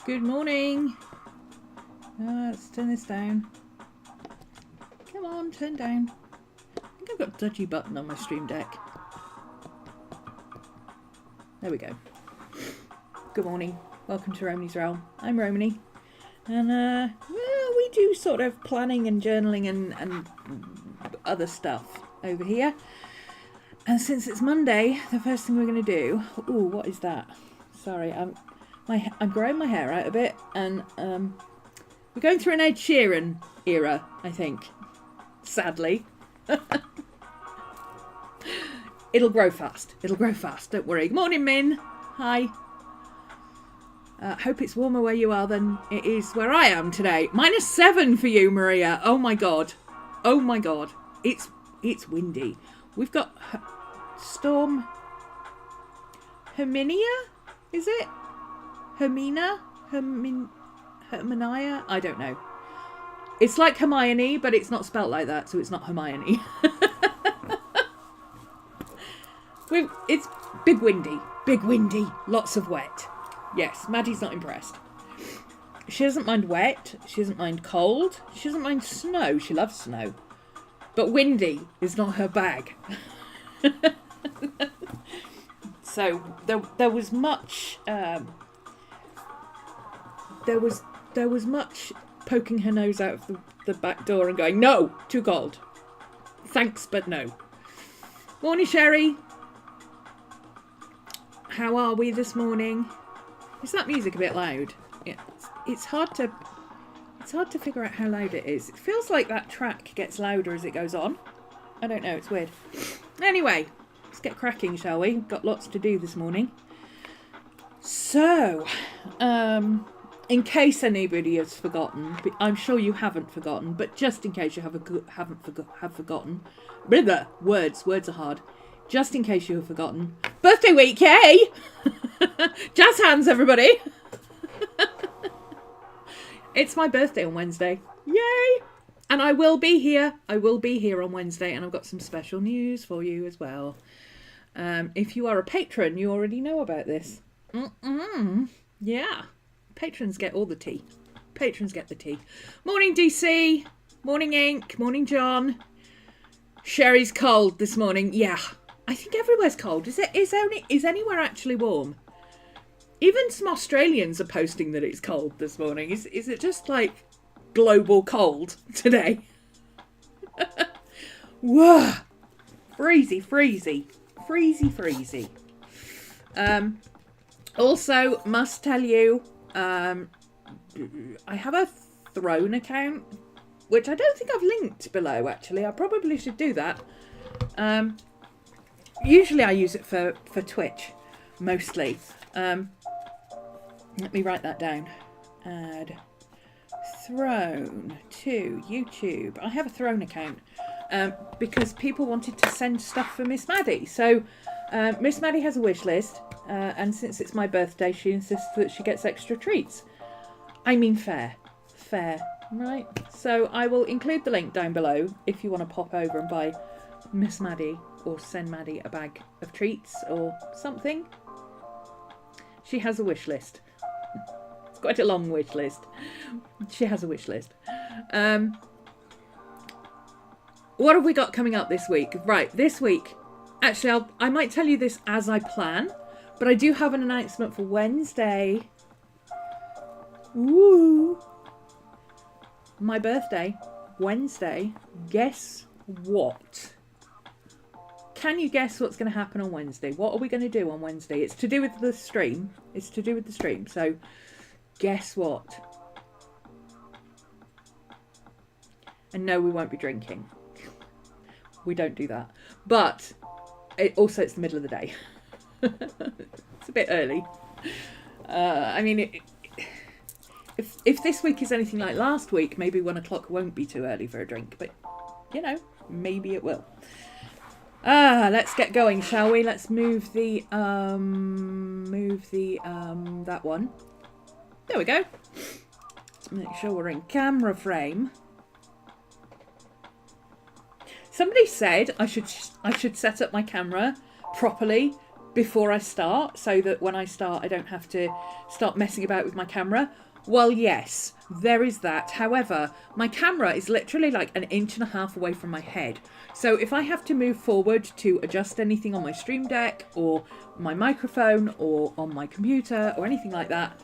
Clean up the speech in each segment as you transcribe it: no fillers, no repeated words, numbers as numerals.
Good morning. Let's turn this down. Come on, turn down. I think I've got a dodgy button on my Stream Deck. There we go. Good morning. Welcome to RhomanysRealm. I'm Romany. And, well, we do sort of planning and journaling and other stuff over here. And since it's Monday, the first thing we're going to do... Ooh, what is that? Sorry, I'm growing my hair out a bit, and we're going through an Ed Sheeran era, I think. Sadly. It'll grow fast. It'll grow fast, don't worry. Good morning, Min. Hi. Hope it's warmer where you are than it is where I am today. -7 for you, Maria. Oh my god. Oh my god. It's windy. We've got Storm Herminia? Is it? Hermina? Herminia? I don't know. It's like Hermione, but it's not spelt like that, so it's not Hermione. It's big windy, lots of wet. Yes, Maddie's not impressed. She doesn't mind wet, she doesn't mind cold, she doesn't mind snow, she loves snow. But windy is not her bag. So there was much there was much poking her nose out of the back door and going, no, too cold. Thanks, but no. Morning, Sherry. How are we this morning? Is that music a bit loud? It's hard to figure out how loud it is. It feels like that track gets louder as it goes on. I don't know, it's weird. Anyway, let's get cracking, shall we? We've got lots to do this morning. So, in case anybody has forgotten, I'm sure you haven't forgotten, but just in case you have forgotten, blah, words are hard. Just in case you have forgotten, birthday week, yay! Jazz hands, everybody! It's my birthday on Wednesday, yay! And I will be here on Wednesday, and I've got some special news for you as well. If you are a patron, you already know about this. Yeah. Patrons get all the tea. Patrons get the tea. Morning, DC. Morning, Ink. Morning, John. Sherry's cold this morning. Yeah. I think everywhere's cold. Is anywhere actually warm? Even some Australians are posting that it's cold this morning. Is it just like global cold today? Whoa. Freezy. Also, must tell you, I have a Throne account, which I don't think I've linked below, actually. I probably should do that. Usually I use it for Twitch, mostly. Let me write that down. Add Throne to YouTube. I have a Throne account because people wanted to send stuff for Miss Maddie. So Miss Maddie has a wish list, and since it's my birthday, she insists that she gets extra treats. I mean fair, right? So I will include the link down below if you want to pop over and buy Miss Maddie or send Maddie a bag of treats or something. She has a wish list. It's quite a long wish list. She has a wish list. What have we got coming up this week? Right, this week, actually, I might tell you this as I plan, but I do have an announcement for Wednesday. Woo! My birthday, Wednesday. Guess what? Can you guess what's going to happen on Wednesday? What are we going to do on Wednesday? It's to do with the stream. So, guess what? And no, we won't be drinking. We don't do that. But it's the middle of the day. It's a bit early. I mean, if this week is anything like last week, maybe 1 o'clock won't be too early for a drink. But, you know, maybe it will. Let's get going, shall we? Let's move the that one. There we go. Let's make sure we're in camera frame. Somebody said I should set up my camera properly before I start, so that when I start I don't have to start messing about with my camera. Well, yes, there is that. However, my camera is literally like 1.5 inches away from my head. So if I have to move forward to adjust anything on my Stream Deck or my microphone or on my computer or anything like that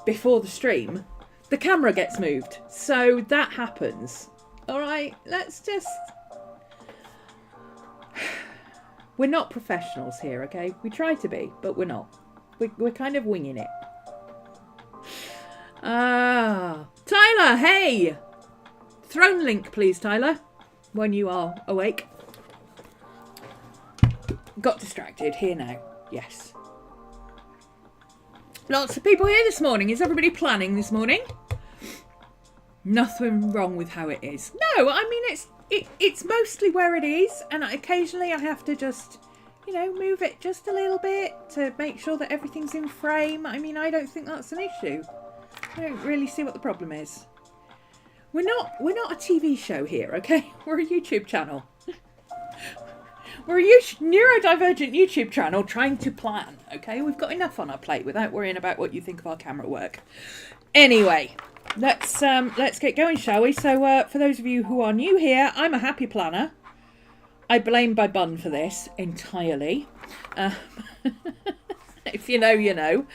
before the stream, the camera gets moved. So that happens. All right, let's just... We're not professionals here, okay? We try to be, but we're not. We're kind of winging it. Tyler, hey! Throne link, please, Tyler, when you are awake. Got distracted. Here now. Yes. Lots of people here this morning. Is everybody planning this morning? Nothing wrong with how it is. No, I mean, it's mostly where it is, and occasionally I have to just, you know, move it just a little bit to make sure that everything's in frame. I mean, I don't think that's an issue. I don't really see what the problem is. We're not a TV show here, okay? We're a YouTube channel. We're a neurodivergent YouTube channel trying to plan, okay? We've got enough on our plate without worrying about what you think of our camera work. Anyway, let's get going, shall we? So, for those of you who are new here, I'm a happy planner. I blame my bun for this entirely. If you know, you know.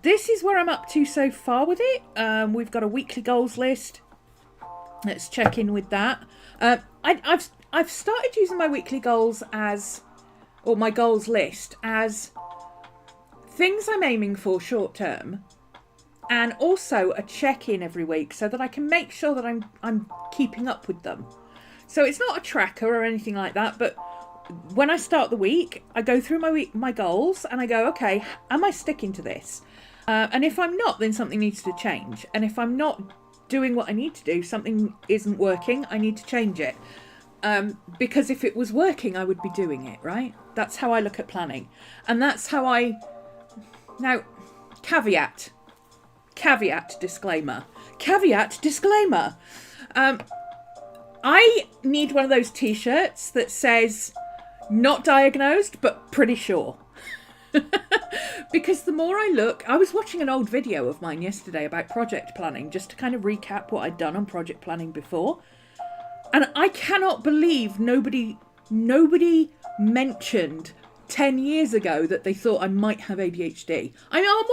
This is where I'm up to so far with it. We've got a weekly goals list. Let's check in with that. I've started using my weekly goals or my goals list as things I'm aiming for short term, and also a check-in every week so that I can make sure that I'm keeping up with them. So it's not a tracker or anything like that, but when I start the week, I go through my goals and I go, okay, am I sticking to this? And if I'm not, then something needs to change. And if I'm not doing what I need to do, something isn't working, I need to change it. Because if it was working, I would be doing it, right? That's how I look at planning. And that's how now, caveat, disclaimer. I need one of those t-shirts that says, not diagnosed, but pretty sure. Because the more I look, I was watching an old video of mine yesterday about project planning, just to kind of recap what I'd done on project planning before. And I cannot believe nobody mentioned 10 years ago that they thought I might have ADHD. I'm all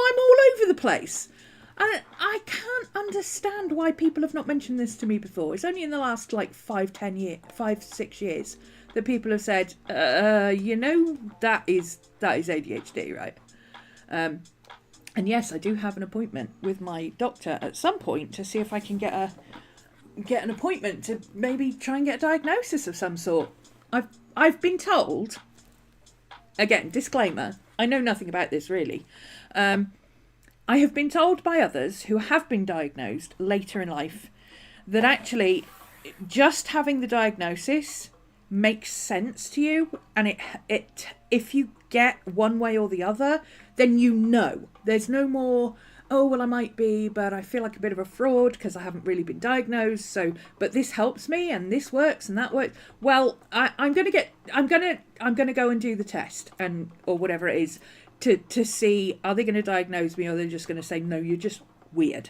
over the place. And I can't understand why people have not mentioned this to me before. It's only in the last like 5-6 years that people have said, you know, that is ADHD, right? And yes, I do have an appointment with my doctor at some point to see if I can get an appointment to maybe try and get a diagnosis of some sort. I've been told, again, disclaimer, I know nothing about this really. I have been told by others who have been diagnosed later in life that actually just having the diagnosis makes sense to you, and it if you get one way or the other, then you know. There's no more, oh well I might be, but I feel like a bit of a fraud because I haven't really been diagnosed, so but this helps me and this works and that works. Well, I'm gonna go and do the test or whatever it is to see, are they going to diagnose me, or they're just going to say, no, you're just weird.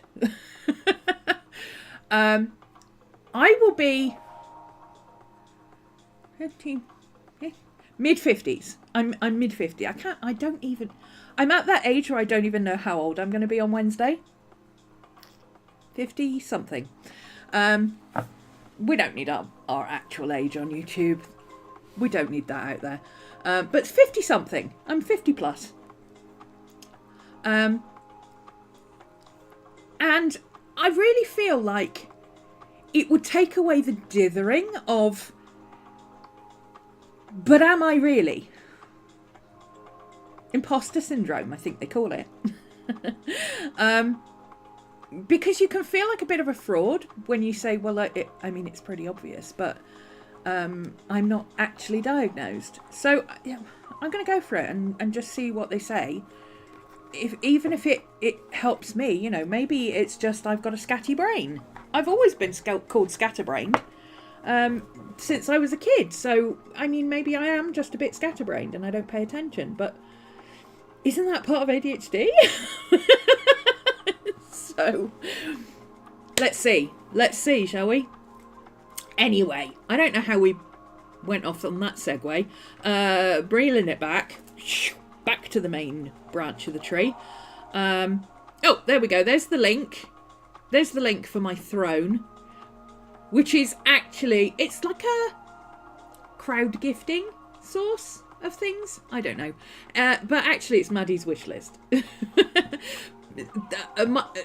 I will be 15, mid-50s. I'm mid-50. I'm at that age where I don't even know how old I'm going to be on Wednesday. 50 something. We don't need our actual age on YouTube. We don't need that out there. But 50 something. I'm 50 plus. And I really feel like it would take away the dithering of, but am I really? Imposter syndrome, I think they call it. Because you can feel like a bit of a fraud when you say, well, it's pretty obvious, but I'm not actually diagnosed. So yeah, I'm going to go for it and just see what they say. Even if it helps me, you know, maybe it's just I've got a scatty brain. I've always been called scatterbrained. since I was a kid. So, I mean, maybe I am just a bit scatterbrained and I don't pay attention, but isn't that part of ADHD? So, let's see, shall we? Anyway, I don't know how we went off on that segue. Reeling it back to the main branch of the tree. Oh, there we go. There's the link. There's the link for my throne, which is actually, it's like a crowd gifting source of things. I don't know. But actually it's Maddie's wish list.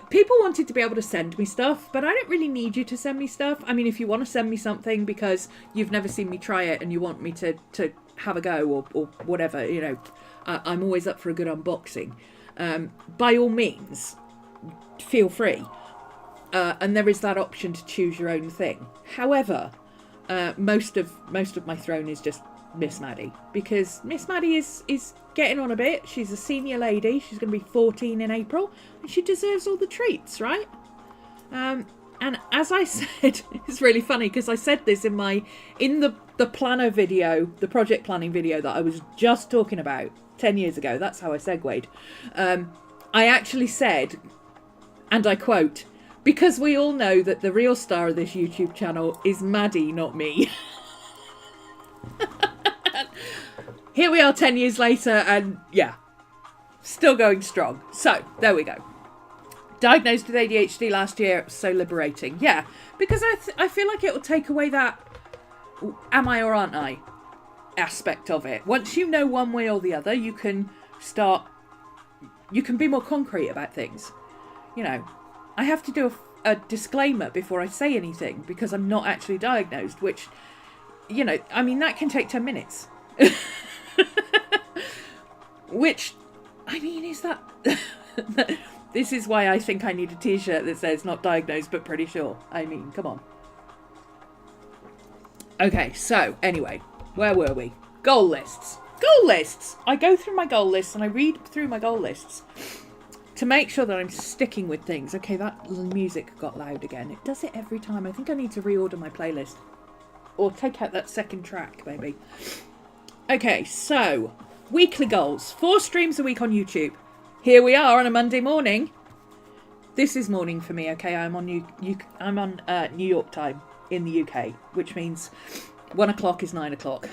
People wanted to be able to send me stuff, but I don't really need you to send me stuff. I mean, if you want to send me something because you've never seen me try it and you want me to have a go or whatever, you know, I'm always up for a good unboxing. By all means, feel free. And there is that option to choose your own thing. However, most of my throne is just Miss Maddie, because Miss Maddie is getting on a bit. She's a senior lady. She's going to be 14 in April, and she deserves all the treats, right? And as I said, it's really funny because I said this in the planner video, the project planning video that I was just talking about 10 years ago. That's how I segued. I actually said, and I quote, "Because we all know that the real star of this YouTube channel is Maddie, not me." Here we are 10 years later, and yeah, still going strong. So, there we go. Diagnosed with ADHD last year. It was so liberating. Yeah, because I feel like it will take away that am I or aren't I aspect of it. Once you know one way or the other, you can be more concrete about things. You know, I have to do a disclaimer before I say anything because I'm not actually diagnosed, which, you know, I mean, that can take 10 minutes. Which, I mean, is that... This is why I think I need a t-shirt that says not diagnosed but pretty sure. I mean, come on. Okay, so, anyway, where were we? Goal lists. Goal lists! I go through my goal lists and I read through my goal lists to make sure that I'm sticking with things. Okay, that music got loud again. It does it every time. I think I need to reorder my playlist. Or take out that second track, maybe. Okay, so, weekly goals. 4 streams a week on YouTube. Here we are on a Monday morning. This is morning for me, okay? I'm on New York time in the UK, which means 1 o'clock is 9 o'clock.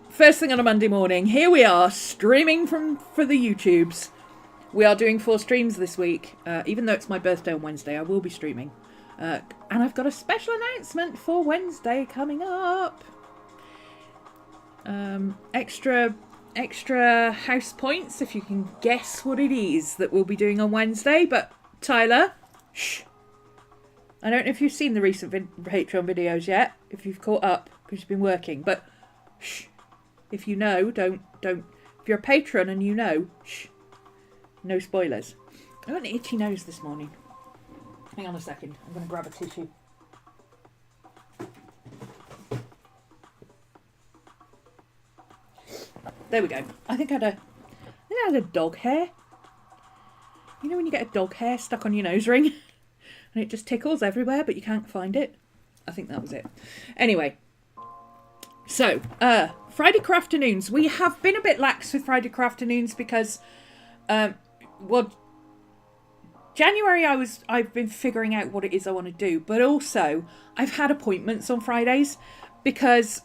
First thing on a Monday morning, here we are, streaming for the YouTubes. We are doing 4 streams this week. Even though it's my birthday on Wednesday, I will be streaming. And I've got a special announcement for Wednesday coming up. Extra house points, if you can guess what it is that we'll be doing on Wednesday. But Tyler, shh. I don't know if you've seen the recent Patreon videos yet, if you've caught up, because you've been working. But shh. If you know, don't. If you're a patron and you know, shh. No spoilers. I got an itchy nose this morning. Hang on a second. I'm going to grab a tissue. There we go. I think I had a dog hair. You know when you get a dog hair stuck on your nose ring and it just tickles everywhere but you can't find it? I think that was it. Anyway. So, Friday afternoons. We have been a bit lax with Friday afternoons because, January I've been figuring out what it is I want to do, but also I've had appointments on Fridays because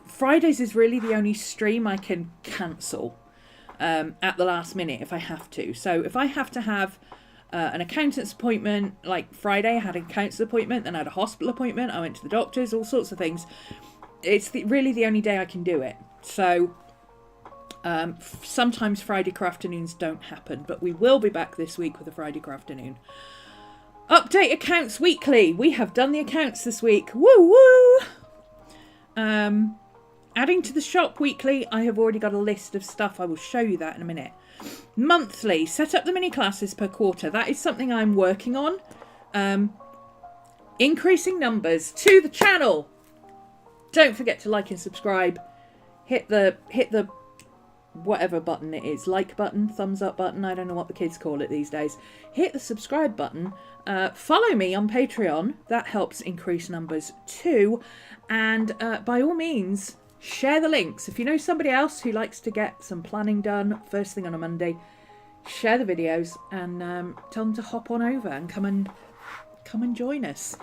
Fridays is really the only stream I can cancel at the last minute if I have to. So if I have to have an accountant's appointment, like Friday I had an accountant's appointment, then I had a hospital appointment, I went to the doctors, all sorts of things. It's really the only day I can do it. So sometimes Friday afternoons don't happen, but we will be back this week with a Friday afternoon. Update accounts weekly. We have done the accounts this week. Woo woo! Adding to the shop weekly, I have already got a list of stuff. I will show you that in a minute. Monthly, set up the mini classes per quarter. That is something I'm working on. Increasing numbers to the channel. Don't forget to like and subscribe. Hit the whatever button it is, like button, thumbs up button, I don't know what the kids call it these days. Hit the subscribe button, follow me on Patreon, that helps increase numbers too, and by all means, share the links. If you know somebody else who likes to get some planning done first thing on a Monday, share the videos and tell them to hop on over and come and join us.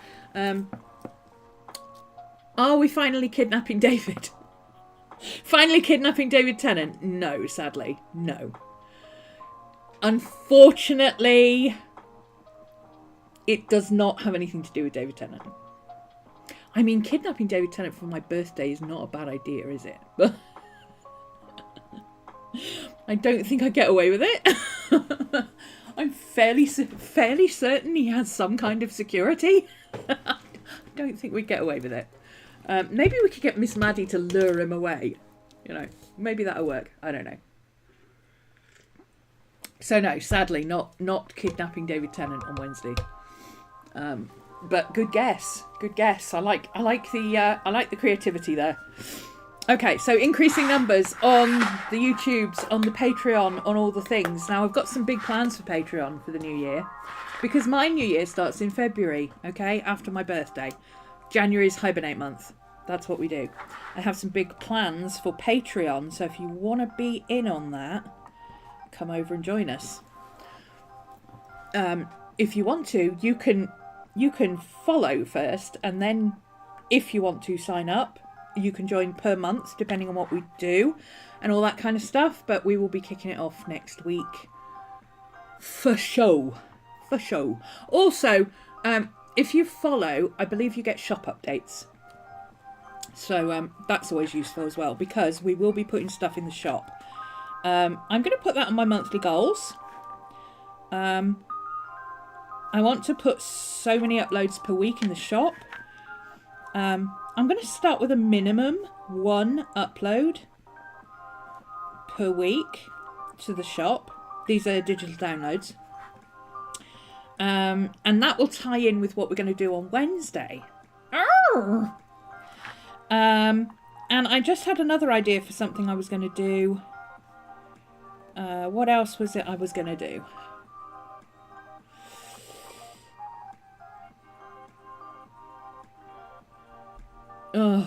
Are we finally kidnapping David? Finally kidnapping David Tennant? No, sadly, no. Unfortunately, it does not have anything to do with David Tennant. I mean, kidnapping David Tennant for my birthday is not a bad idea, is it? But I don't think I get away with it. I'm fairly certain he has some kind of security. I don't think we'd get away with it. Maybe we could get Miss Maddie to lure him away. You know, maybe that'll work. I don't know. So no, sadly, not kidnapping David Tennant on Wednesday. But good guess. Good guess. I like the creativity there. Okay, so increasing numbers on the YouTubes, on the Patreon, on all the things. Now, I've got some big plans for Patreon for the new year, because my new year starts in February, okay, after my birthday. January's hibernate month. That's what we do. I have some big plans for Patreon, so if you want to be in on that, come over and join us. If you want to, you can follow first, and then if you want to sign up, you can join per month, depending on what we do and all that kind of stuff. But we will be kicking it off next week. For show. For show. Also, if you follow, I believe you get shop updates. So that's always useful as well, because we will be putting stuff in the shop. I'm going to put that on my monthly goals. I want to put so many uploads per week in the shop. I'm going to start with a minimum 1 upload per week to the shop. These are digital downloads. And that will tie in with what we're going to do on Wednesday. And I just had another idea for something I was going to do. What else was it I was going to do? Ugh.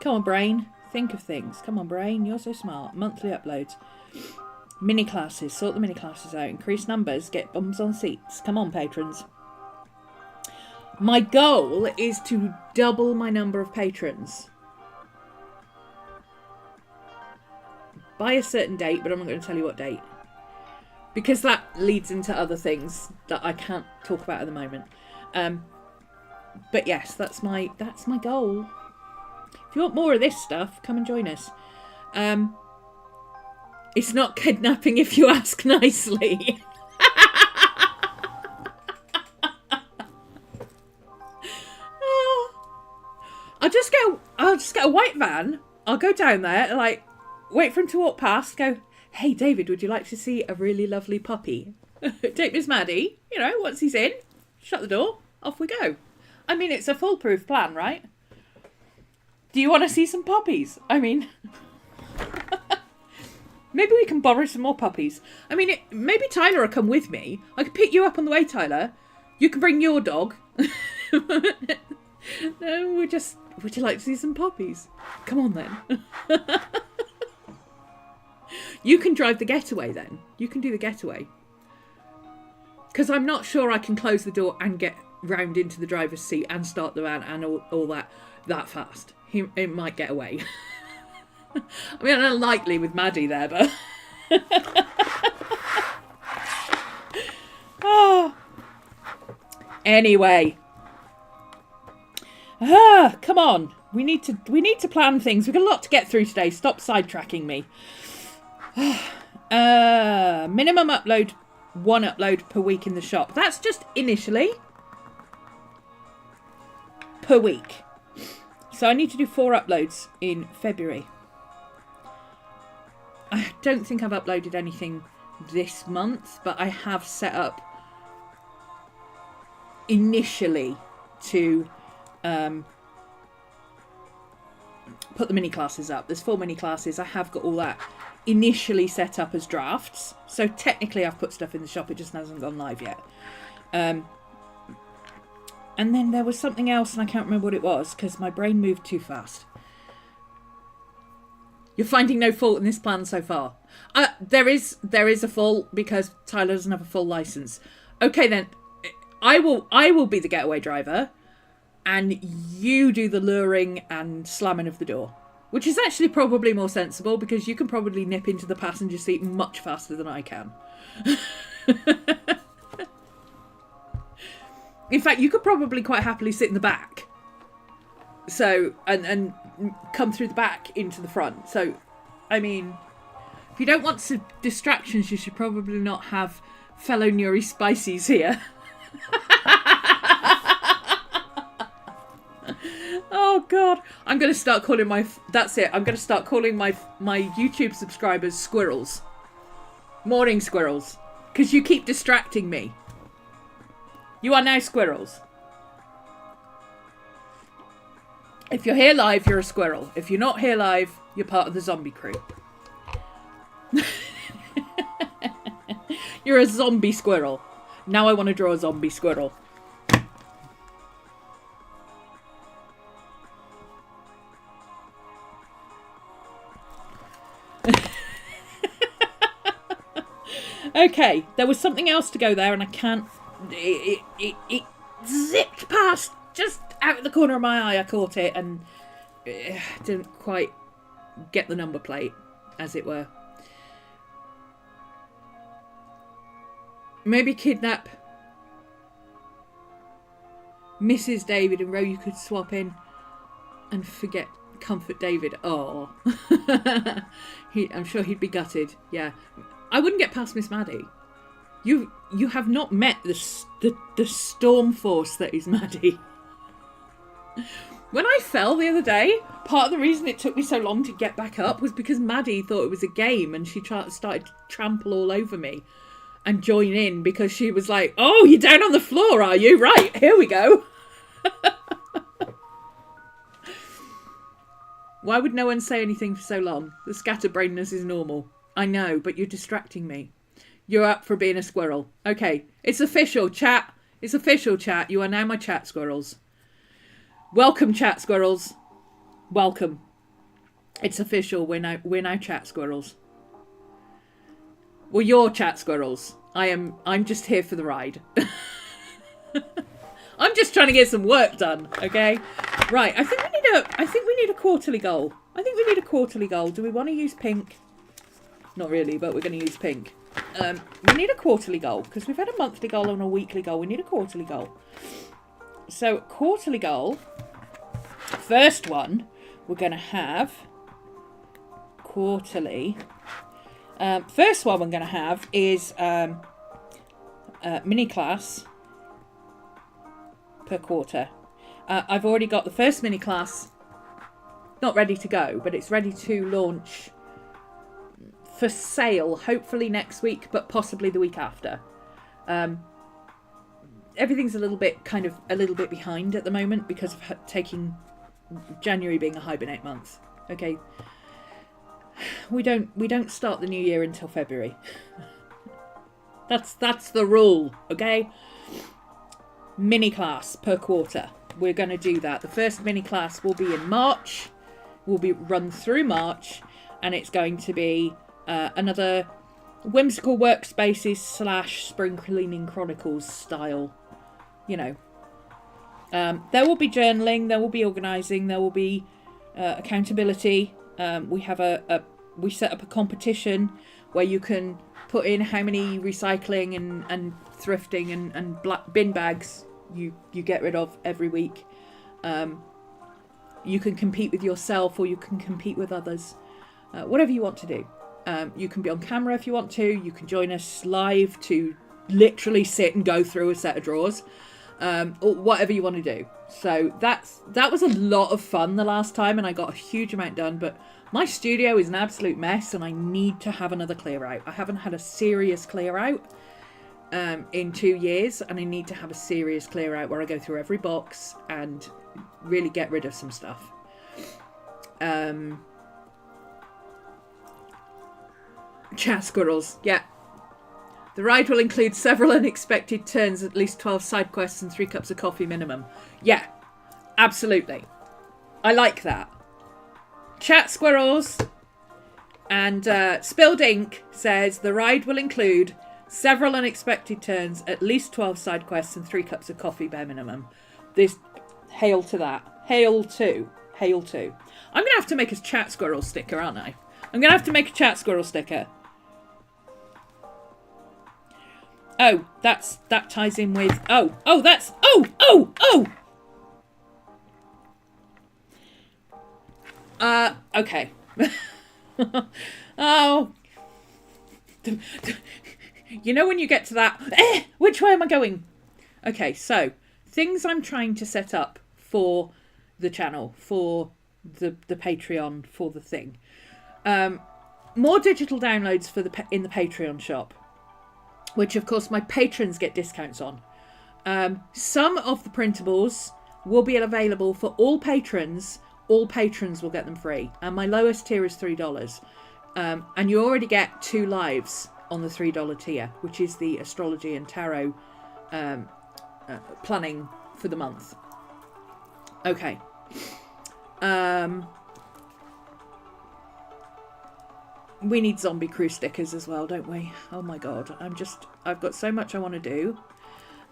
Come on, brain. Think of things. Come on, brain. You're so smart. Monthly uploads. Mini classes. Sort the mini classes out. Increase numbers. Get bums on seats. Come on, patrons. My goal is to double my number of patrons by a certain date, but I'm not going to tell you what date, because that leads into other things that I can't talk about at the moment. But yes, that's my goal. If you want more of this stuff, come and join us. It's not kidnapping if you ask nicely. I'll just get a white van. I'll go down there, like, wait for him to walk past, go, hey David, would you like to see a really lovely puppy? Take Miss Maddie, you know, once he's in, shut the door, off we go. I mean, it's a foolproof plan, right? Do you want to see some puppies? I mean, maybe we can borrow some more puppies. I mean, maybe Tyler will come with me. I could pick you up on the way, Tyler. You can bring your dog. No, would you like to see some puppies? Come on then. You can drive the getaway then. You can do the getaway. Because I'm not sure I can close the door and get round into the driver's seat and start the van and all that fast. It might get away. I mean, unlikely with Maddie there, but... Oh. Anyway. Come on. We need to plan things. We've got a lot to get through today. Stop sidetracking me. Minimum upload, 1 upload per week in the shop. That's just initially per week. So I need to do 4 uploads in February. I don't think I've uploaded anything this month, but I have set up initially to put the mini classes up. There's 4 mini classes. I have got all that initially set up as drafts. So technically I've put stuff in the shop. It just hasn't gone live yet. And then there was something else and I can't remember what it was because my brain moved too fast. You're finding no fault in this plan so far. There is a fault because Tyler doesn't have a full license. Okay then, I will be the getaway driver and you do the luring and slamming of the door. Which is actually probably more sensible because you can probably nip into the passenger seat much faster than I can. In fact, you could probably quite happily sit in the back. So, and come through the back into the front. So, I mean, if you don't want some distractions, you should probably not have fellow Nuri Spices here. Oh God, I'm going to start calling that's it. I'm going to start calling my YouTube subscribers squirrels. Morning squirrels. Because you keep distracting me. You are now squirrels. If you're here live, you're a squirrel. If you're not here live, you're part of the zombie crew. You're a zombie squirrel. Now I want to draw a zombie squirrel. Okay, there was something else to go there and I can't... It zipped past just out of the corner of my eye. I caught it and didn't quite get the number plate, as it were. Maybe kidnap Mrs. David and Ro, you could swap in and forget comfort David. Oh. I'm sure he'd be gutted. Yeah. I wouldn't get past Miss Maddie. You have not met the storm force that is Maddie. When I fell the other day, part of the reason it took me so long to get back up was because Maddie thought it was a game and she started to trample all over me and join in because she was like, oh, you're down on the floor, are you? Right, here we go. Why would no one say anything for so long? The scatterbrainedness is normal. I know, but you're distracting me. You're up for being a squirrel. Okay, it's official, chat. It's official, chat. You are now my chat squirrels. Welcome, chat squirrels. Welcome. It's official. We're now chat squirrels. Well, you're chat squirrels. I'm just here for the ride. I'm just trying to get some work done, okay? Right, I think we need a quarterly goal. Do we want to use pink? Not really, but we're going to use pink. We need a quarterly goal because we've had a monthly goal and a weekly goal. We need a quarterly goal. So, quarterly goal. First one, we're going to have quarterly. First one we're going to have is mini class per quarter. I've already got the first mini class not ready to go, but it's ready to launch for sale, hopefully next week, but possibly the week after. Everything's a little bit behind at the moment because of taking January being a hibernate month. Okay, we don't start the new year until February. That's the rule. Okay, mini class per quarter. We're going to do that. The first mini class will be in March. Will be run through March, and it's going to be another whimsical workspaces / spring cleaning chronicles style. You know, there will be journaling, there will be organising, there will be accountability. We set up a competition where you can put in how many recycling and thrifting and black bin bags you get rid of every week. You can compete with yourself or you can compete with others. Whatever you want to do. You can be on camera if you want to. You can join us live to literally sit and go through a set of drawers. Or whatever you want to do. So that was a lot of fun the last time and I got a huge amount done, but my studio is an absolute mess and I need to have another clear out. I haven't had a serious clear out in 2 years, and I need to have a serious clear out where I go through every box and really get rid of some stuff. Chat squirrels, yeah. The ride will include several unexpected turns, at least 12 side quests, and 3 cups of coffee minimum. Yeah, absolutely. I like that. Chat squirrels. And Spilled Ink says the ride will include several unexpected turns, at least 12 side quests, and 3 cups of coffee bare minimum. This, hail to that. Hail to. Hail to. I'm going to have to make a chat squirrel sticker, aren't I? I'm going to have to make a chat squirrel sticker. Oh, that ties in with... Okay. Oh. You know when you get to that... which way am I going? Okay, so, things I'm trying to set up for the channel, for the Patreon, for the thing. More digital downloads for in the Patreon shop, which of course my patrons get discounts on. Some of the printables will be available for all patrons. All patrons will get them free, and my lowest tier is $3. And you already get 2 lives on the $3 tier, which is the astrology and tarot planning for the month. Okay. We need zombie crew stickers as well, don't we? Oh my god, I've got so much I want to do,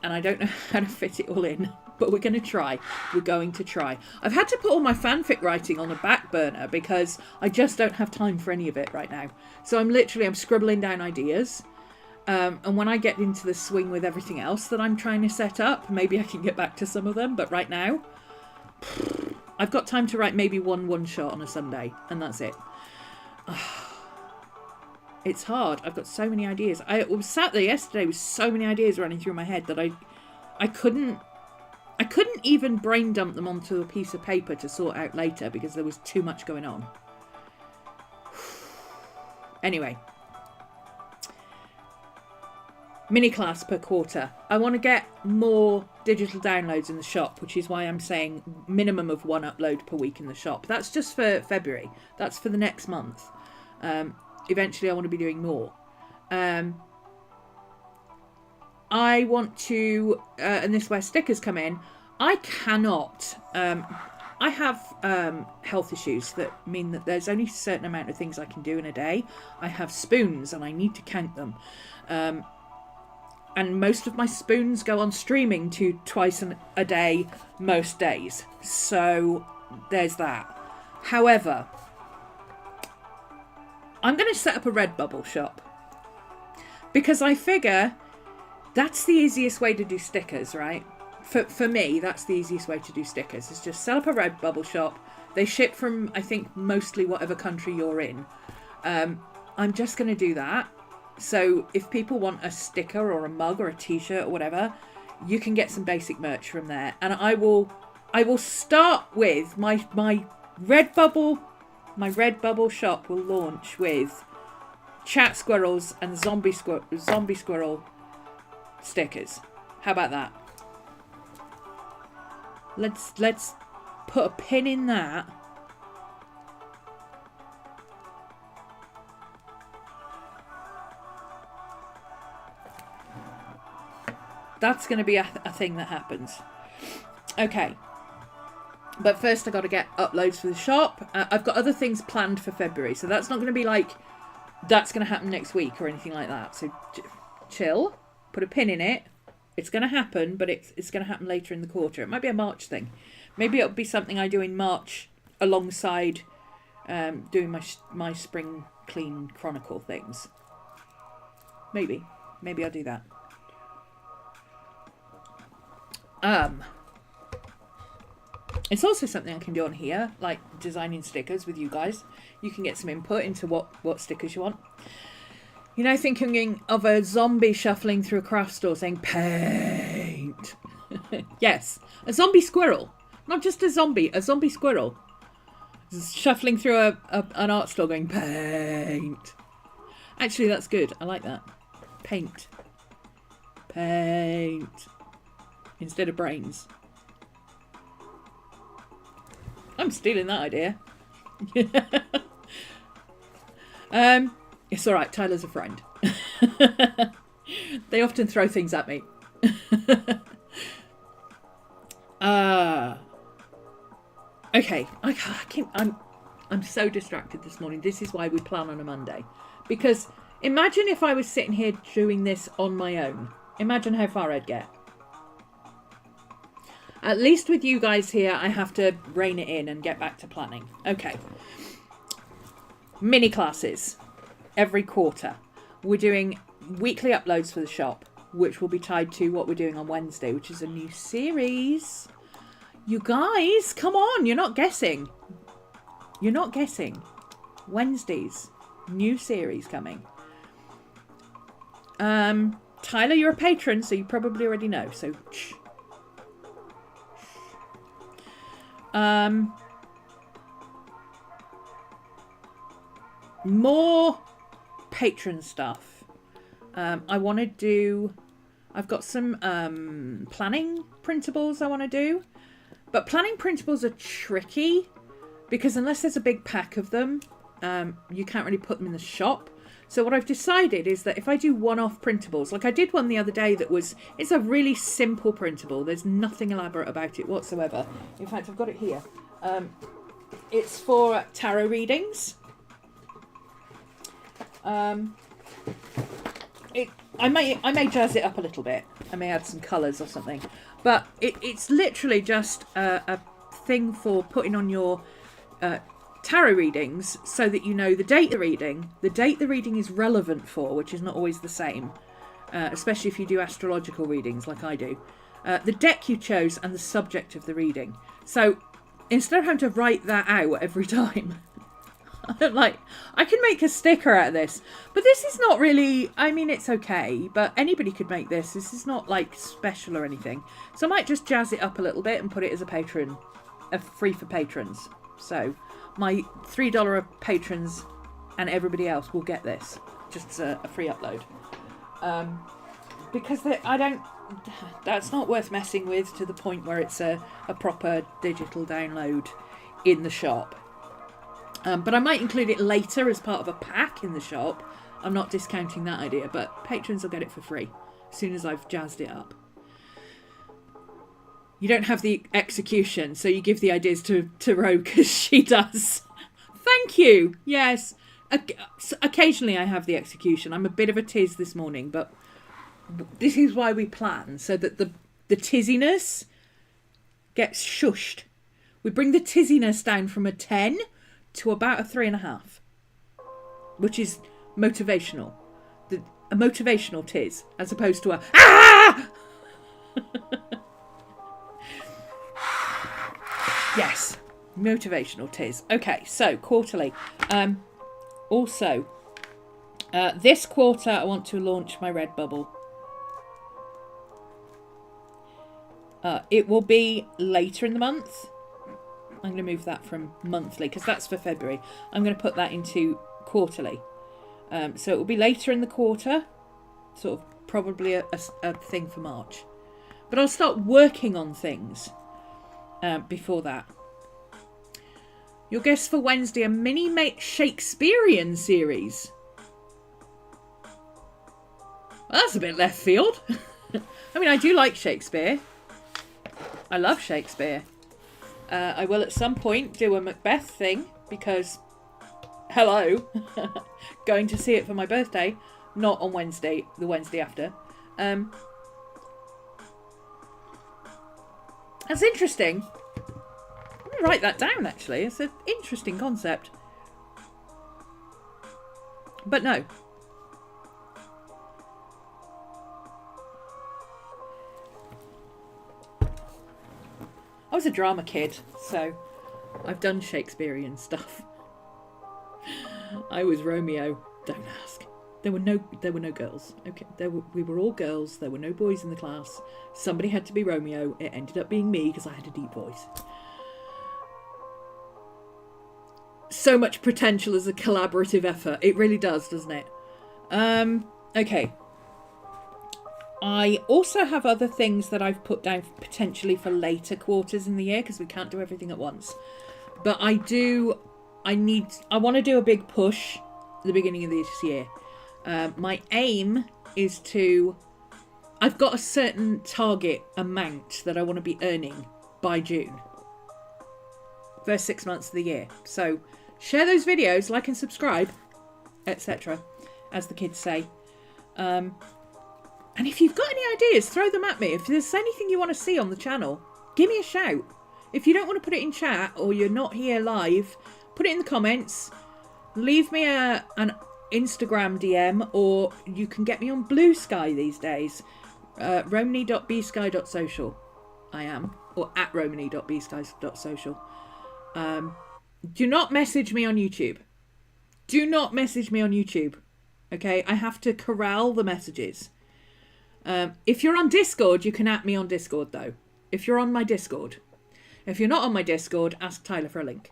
and I don't know how to fit it all in, but we're going to try. We're going to try. I've had to put all my fanfic writing on a back burner because I just don't have time for any of it right now. So I'm scribbling down ideas, and when I get into the swing with everything else that I'm trying to set up, maybe I can get back to some of them, but right now, I've got time to write maybe one shot on a Sunday, and that's it. It's hard. I've got so many ideas. I was sat there yesterday with so many ideas running through my head that I couldn't even brain dump them onto a piece of paper to sort out later because there was too much going on. Anyway. Mini class per quarter. I want to get more digital downloads in the shop, which is why I'm saying minimum of 1 upload per week in the shop. That's just for February. That's for the next month. Eventually I want to be doing more. I want to, and this is where stickers come in, I cannot, I have health issues that mean that there's only a certain amount of things I can do in a day. I have spoons and I need to count them. And most of my spoons go on streaming to twice a day, most days. So there's that. However, I'm going to set up a Redbubble shop because I figure that's the easiest way to do stickers, right? For me, that's the easiest way to do stickers is just set up a Redbubble shop. They ship from, I think, mostly whatever country you're in. I'm just going to do that. So if people want a sticker or a mug or a t-shirt or whatever, you can get some basic merch from there. And I will start with my Redbubble. My Redbubble shop will launch with chat squirrels and zombie squirrel stickers. How about that? Let's put a pin in that. That's going to be a thing that happens. Okay. But first I got to get uploads for the shop. I've got other things planned for February. So that's not going to be like, that's going to happen next week or anything like that. So chill. Put a pin in it. It's going to happen, but it's going to happen later in the quarter. It might be a March thing. Maybe it'll be something I do in March alongside doing my spring clean chronicle things. Maybe I'll do that. It's also something I can do on here, like designing stickers with you guys. You can get some input into what stickers you want. You know, thinking of a zombie shuffling through a craft store saying paint. Yes, a zombie squirrel. Not just a zombie squirrel. Shuffling through an art store going paint. Actually, that's good. I like that. Paint. Paint. Instead of brains. I'm stealing that idea. It's all right. Tyler's a friend. They often throw things at me. Okay. I'm so distracted this morning. This is why we plan on a Monday. Because imagine if I was sitting here doing this on my own. Imagine how far I'd get. At least with you guys here, I have to rein it in and get back to planning. Okay. Mini classes. Every quarter. We're doing weekly uploads for the shop, which will be tied to what we're doing on Wednesday, which is a new series. You guys, come on. You're not guessing. You're not guessing. Wednesday's new series coming. Tyler, you're a patron, so you probably already know. So, shh. More patron stuff. I've got some planning printables I want to do. But planning printables are tricky because unless there's a big pack of them, you can't really put them in the shop. So what I've decided is that if I do one-off printables, like I did one the other day it's a really simple printable. There's nothing elaborate about it whatsoever. In fact, I've got it here. It's for tarot readings. I may jazz it up a little bit. I may add some colours or something. But it's literally just a thing for putting on your tarot readings so that you know the date the reading is relevant for, which is not always the same, especially if you do astrological readings like I do. The deck you chose and the subject of the reading. So instead of having to write that out every time, I'm like, I can make a sticker out of this. But this is not really, I mean, it's okay, but anybody could make this. This is not like special or anything. So I might just jazz it up a little bit and put it as a free for patrons. So my $3 patrons and everybody else will get this, just as a free upload. Because that's not worth messing with to the point where it's a proper digital download in the shop. But I might include it later as part of a pack in the shop. I'm not discounting that idea, but patrons will get it for free as soon as I've jazzed it up. You don't have the execution, so you give the ideas to Ro because she does. Thank you. Yes. Occasionally I have the execution. I'm a bit of a tiz this morning, but this is why we plan, so that the tizziness gets shushed. We bring the tizziness down from a 10 to about a 3.5, which is motivational. A motivational tiz, as opposed to a ah! Yes, motivational tiz. Okay, so quarterly. Also, this quarter I want to launch my Redbubble. It will be later in the month. I'm going to move that from monthly because that's for February. I'm going to put that into quarterly. So it will be later in the quarter, sort of probably a thing for March. But I'll start working on things before that. Your guess for Wednesday, a mini Shakespearean series. Well, that's a bit left field. I mean, I do like Shakespeare. I love Shakespeare. I will at some point do a Macbeth thing because, hello, going to see it for my birthday, not on Wednesday, the Wednesday after. That's interesting. I'm going to write that down, actually. It's an interesting concept. But no. I was a drama kid, so I've done Shakespearean stuff. I was Romeo. Don't ask. There were no girls. Okay, we were all girls. There were no boys in the class. Somebody had to be Romeo. It ended up being me because I had a deep voice. So much potential as a collaborative effort. It really does, doesn't it? Okay. I also have other things that I've put down potentially for later quarters in the year because we can't do everything at once. But I do I want to do a big push at the beginning of this year. My aim is to, I've got a certain target amount that I want to be earning by June. First 6 months of the year. So share those videos, like and subscribe, etc., as the kids say. And if you've got any ideas, throw them at me. If there's anything you want to see on the channel, give me a shout. If you don't want to put it in chat or you're not here live, put it in the comments. Leave me an Instagram DM, or you can get me on Blue Sky these days. Romany.bsky.social I am, or at romany.bsky.social. Do not message me on YouTube. Do not message me on YouTube. Okay, I have to corral the messages. If you're on Discord, you can at me on Discord though. If you're on my Discord. If you're not on my Discord, ask Tyler for a link.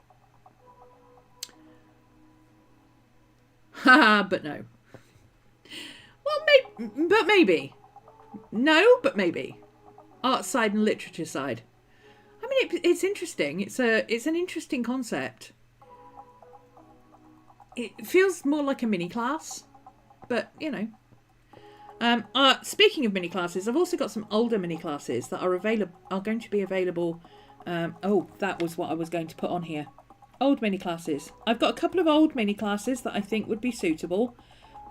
Haha, but no. Well, maybe. No, but maybe. Art side and literature side. I mean, it's interesting. It's an interesting concept. It feels more like a mini class, but you know. Speaking of mini classes, I've also got some older mini classes that are going to be available. That was what I was going to put on here. Old mini classes. I've got a couple of old mini classes that I think would be suitable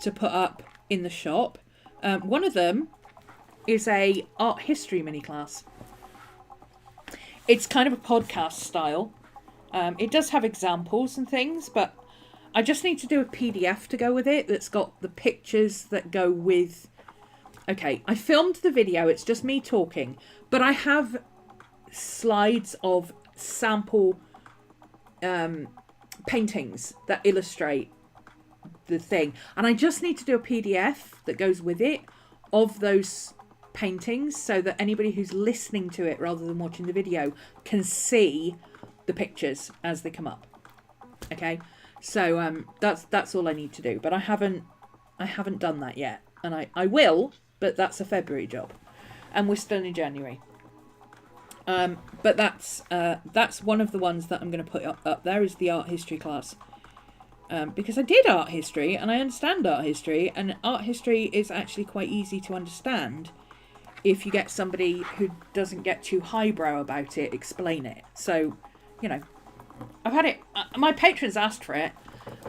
to put up in the shop. One of them is a art history mini class. It's kind of a podcast style. It does have examples and things, but I just need to do a PDF to go with it that's got the pictures that go with... Okay, I filmed the video, it's just me talking, but I have slides of sample paintings that illustrate the thing. And I just need to do a PDF that goes with it of those paintings so that anybody who's listening to it rather than watching the video can see the pictures as they come up. Okay, so that's all I need to do, but I haven't done that yet, and I will, but that's a February job, and we're still in January. But that's one of the ones that I'm going to put up there is the art history class, because I did art history and I understand art history, and art history is actually quite easy to understand if you get somebody who doesn't get too highbrow about it explain it. So, you know, I've had it. My patrons asked for it,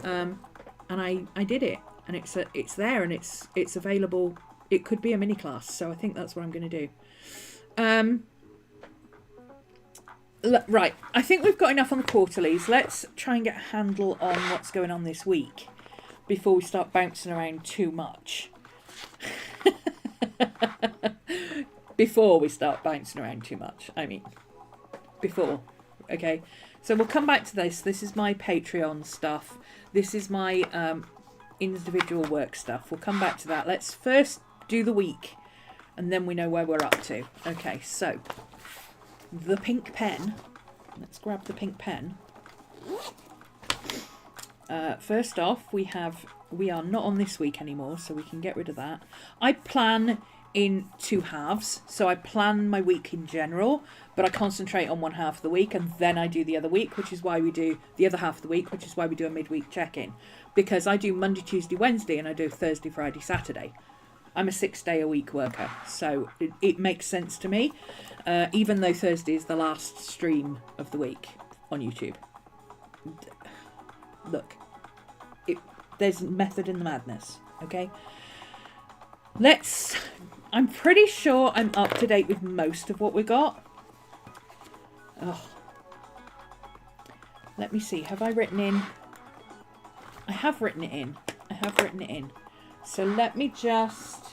and I did it, and it's there and it's available. It could be a mini class, so I think that's what I'm going to do. Right, I think we've got enough on the quarterlies. Let's try and get a handle on what's going on this week before we start bouncing around too much. Before we start bouncing around too much, I mean. Before. Okay, so we'll come back to this. This is my Patreon stuff. This is my individual work stuff. We'll come back to that. Let's first do the week, and then we know where we're up to. Okay, so... the pink pen. Let's grab the pink pen. First off, we are not on this week anymore, so we can get rid of that. I plan in 2 halves, so I plan my week in general, but I concentrate on one half of the week, and then I do the other week, which is why we do the other half of the week, which is why we do a midweek check-in, because I do Monday, Tuesday, Wednesday, and I do Thursday, Friday, Saturday. I'm a 6-day-a-week worker, so it makes sense to me, even though Thursday is the last stream of the week on YouTube. Look, there's method in the madness, okay? I'm pretty sure I'm up to date with most of what we got. Oh. Let me see, have I written in? I have written it in. So let me just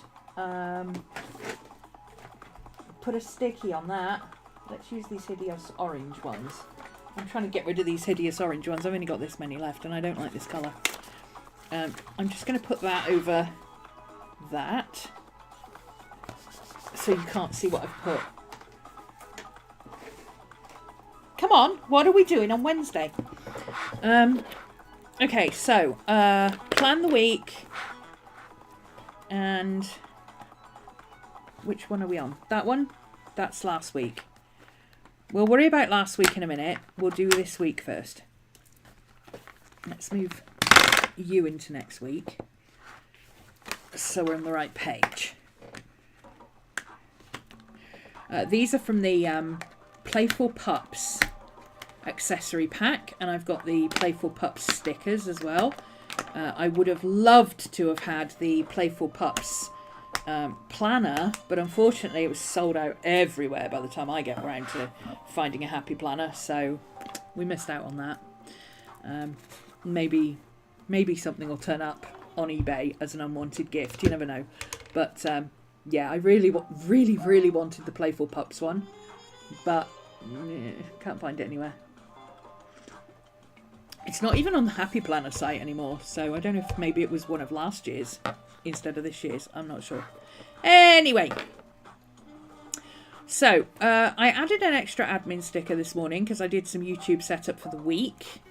put a sticky on that. Let's use these hideous orange ones. I'm trying to get rid of these hideous orange ones. I've only got this many left and I don't like this colour. I'm just going to put that over that so you can't see what I've put. Come on, what are we doing on Wednesday? Okay, so plan the week. And which one are we on? That one? That's last week. We'll worry about last week in a minute. We'll do this week first. Let's move you into next week, so we're on the right page. These are from the Playful Pups accessory pack, and I've got the Playful Pups stickers as well. I would have loved to have had the Playful Pups planner, but unfortunately it was sold out everywhere by the time I get around to finding a happy planner, so we missed out on that. Maybe something will turn up on eBay as an unwanted gift, you never know. But yeah, I really wanted the Playful Pups one, but can't find it anywhere. It's not even on the Happy Planner site anymore, so I don't know if maybe it was one of last year's instead of this year's. I'm not sure. Anyway, so I added an extra admin sticker this morning because I did some YouTube setup for the week.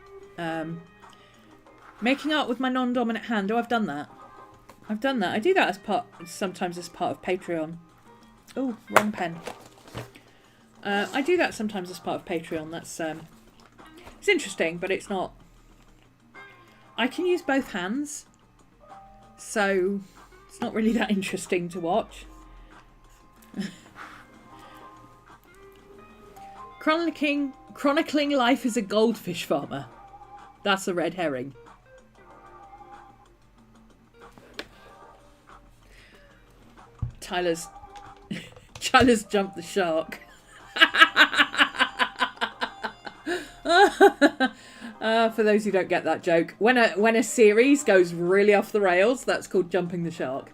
Making art with my non-dominant hand. Oh, I've done that. I do that sometimes as part of Patreon. Oh, wrong pen. I do that sometimes as part of Patreon. That's it's interesting, but it's not. I can use both hands, so it's not really that interesting to watch. Chronicling life as a goldfish farmer. That's a red herring. Tyler's jumped the shark. For those who don't get that joke, when a series goes really off the rails, that's called jumping the shark.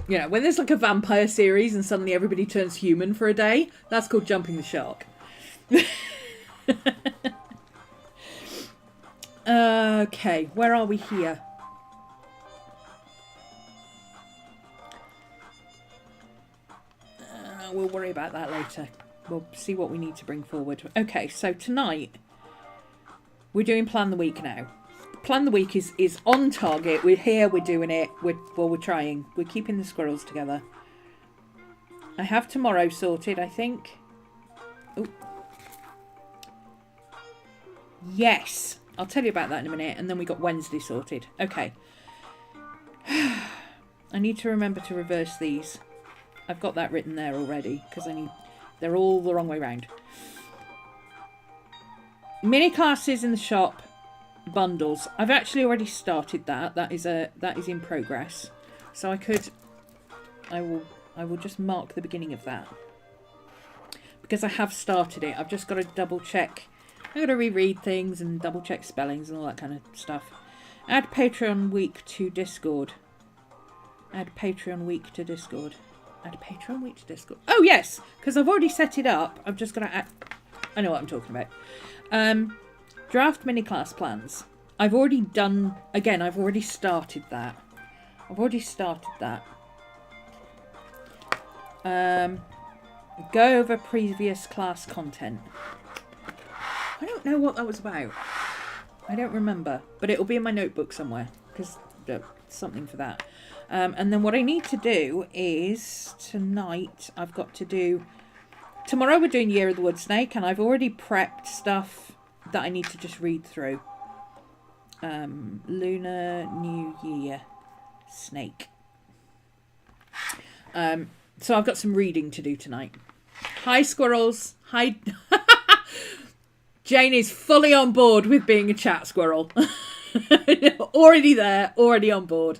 You know, when there's like a vampire series and suddenly everybody turns human for a day, that's called jumping the shark. Okay, where are we here? We'll worry about that later. We'll see what we need to bring forward. Okay, so tonight we're doing Plan the Week now. Plan the Week is on target. We're here, we're doing it. We're trying. We're keeping the squirrels together. I have tomorrow sorted, I think. Oh. Yes. I'll tell you about that in a minute. And then we got Wednesday sorted. Okay. I need to remember to reverse these. I've got that written there already because they're all the wrong way round. Mini classes in the shop, bundles. I've actually already started that. That is in progress. So I will just mark the beginning of that because I have started it. I've just got to double check. I've got to reread things and double check spellings and all that kind of stuff. Add Patreon week to Discord. Add Patreon week to Discord. Add Patreon week to Discord. Oh yes, because I've already set it up. I'm just going to add. I know what I'm talking about. Draft mini class plans. I've already done. Again, I've already started that. Go over previous class content. I don't know what that was about. I don't remember, but it'll be in my notebook somewhere because something for that. And then what I need to do is tonight I've got to do. Tomorrow we're doing Year of the Wood Snake, and I've already prepped stuff that I need to just read through. Lunar New Year Snake. So I've got some reading to do tonight. Hi squirrels. Hi. Jane is fully on board with being a chat squirrel. Already there, already on board.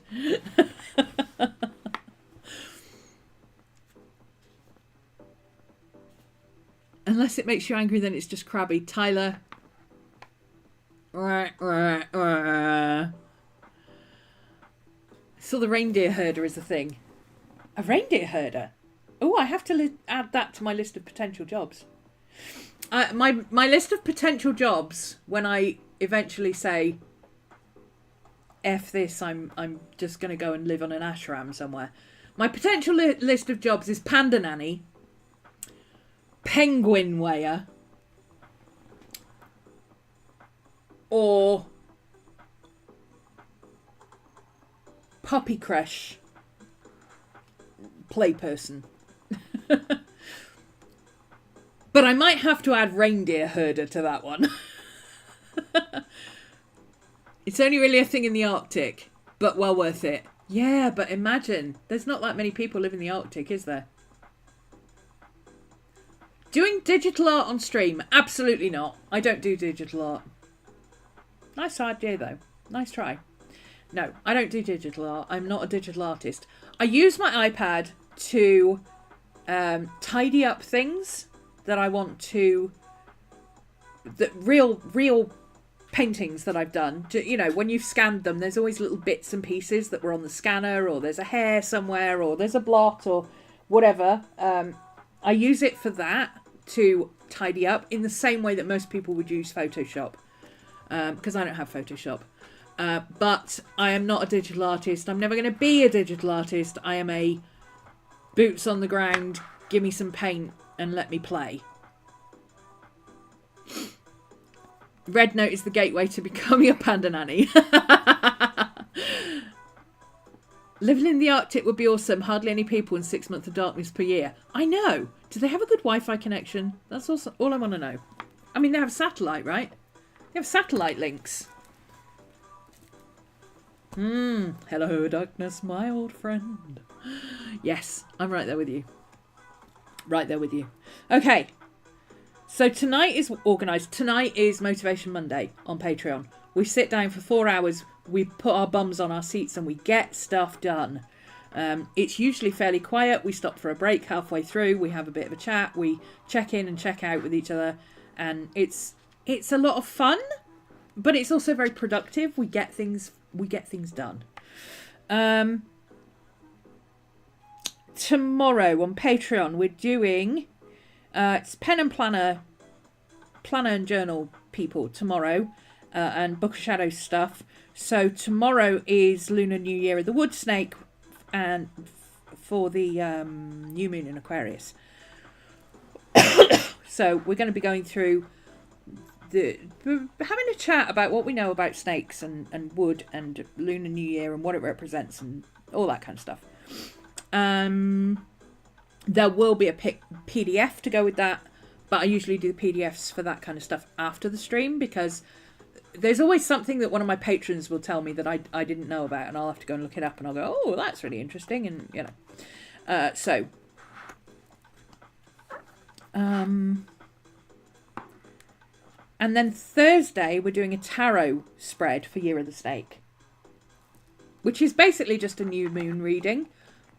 Unless it makes you angry, then it's just crabby. Tyler. So the reindeer herder is a thing. A reindeer herder? Oh, I have to add that to my list of potential jobs. My list of potential jobs, when I eventually say, F this, I'm just going to go and live on an ashram somewhere. My potential list of jobs is panda nanny, penguin weigher, or puppy creche play person. But I might have to add reindeer herder to that one. It's only really a thing in the Arctic, but well worth it. Yeah, but imagine, there's not that many people live in the Arctic, is there? Doing digital art on stream? Absolutely not. I don't do digital art. Nice idea though. Nice try. No, I don't do digital art. I'm not a digital artist. I use my iPad to tidy up things that I want to... real paintings that I've done. You know, when you've scanned them, there's always little bits and pieces that were on the scanner, or there's a hair somewhere, or there's a blot, or whatever. I use it for that, to tidy up, in the same way that most people would use Photoshop. Because I don't have Photoshop. But I am not a digital artist. I'm never going to be a digital artist. I am a boots on the ground, give me some paint and let me play. Red Note is the gateway to becoming a panda nanny. Living in the Arctic would be awesome. Hardly any people in 6 months of darkness per year. I know. Do they have a good Wi-Fi connection? That's also all I want to know. I mean, they have satellite, right? They have satellite links. Hello, darkness, my old friend. Yes, I'm right there with you. Right there with you. Okay. So tonight is organised. Tonight is Motivation Monday on Patreon. We sit down for 4 hours. We put our bums on our seats and we get stuff done. It's usually fairly quiet. We stop for a break halfway through. We have a bit of a chat. We check in and check out with each other. And it's a lot of fun, but it's also very productive. We get things done. Tomorrow on Patreon, we're doing... it's pen and planner and journal people tomorrow, and Book of Shadows stuff. So tomorrow is Lunar New Year of the Wood Snake, and for the new moon in Aquarius. So we're going to be going through having a chat about what we know about snakes and wood and Lunar New Year and what it represents and all that kind of stuff. There will be a PDF to go with that, but I usually do the PDFs for that kind of stuff after the stream, because there's always something that one of my patrons will tell me that I didn't know about, and I'll have to go and look it up, and I'll go, oh, that's really interesting, and you know. And then Thursday we're doing a tarot spread for Year of the Snake, which is basically just a new moon reading,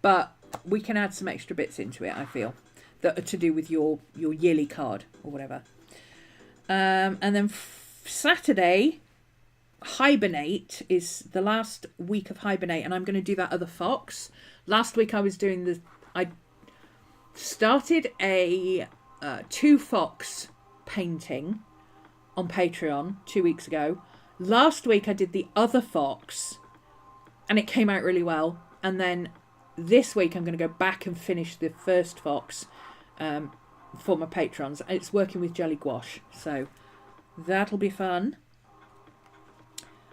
but we can add some extra bits into it, I feel, that are to do with your yearly card or whatever. And then Saturday, Hibernate is the last week of Hibernate, and I'm going to do that other fox. Last week I started a 2 fox painting on Patreon 2 weeks ago. Last week I did the other fox, and it came out really well. And then this week I'm going to go back and finish the first fox for my patrons. It's working with jelly gouache, so that'll be fun.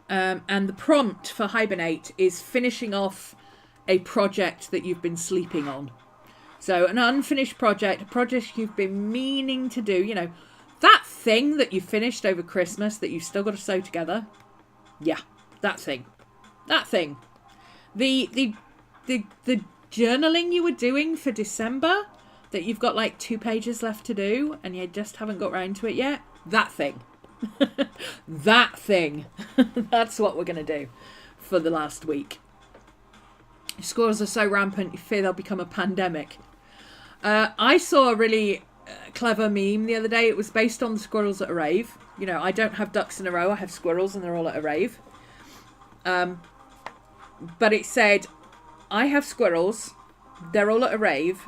And the prompt for Hibernate is finishing off a project that you've been sleeping on. So an unfinished project, a project you've been meaning to do, you know, that thing that you finished over Christmas that you've still got to sew together. Yeah, that thing. That thing. The journaling you were doing for December that you've got like 2 pages left to do and you just haven't got round to it yet. That thing. That thing. That's what we're going to do for the last week. Squirrels are so rampant you fear they'll become a pandemic. I saw a really clever meme the other day. It was based on the squirrels at a rave. You know, I don't have ducks in a row. I have squirrels and they're all at a rave. But it said, I have squirrels, they're all at a rave,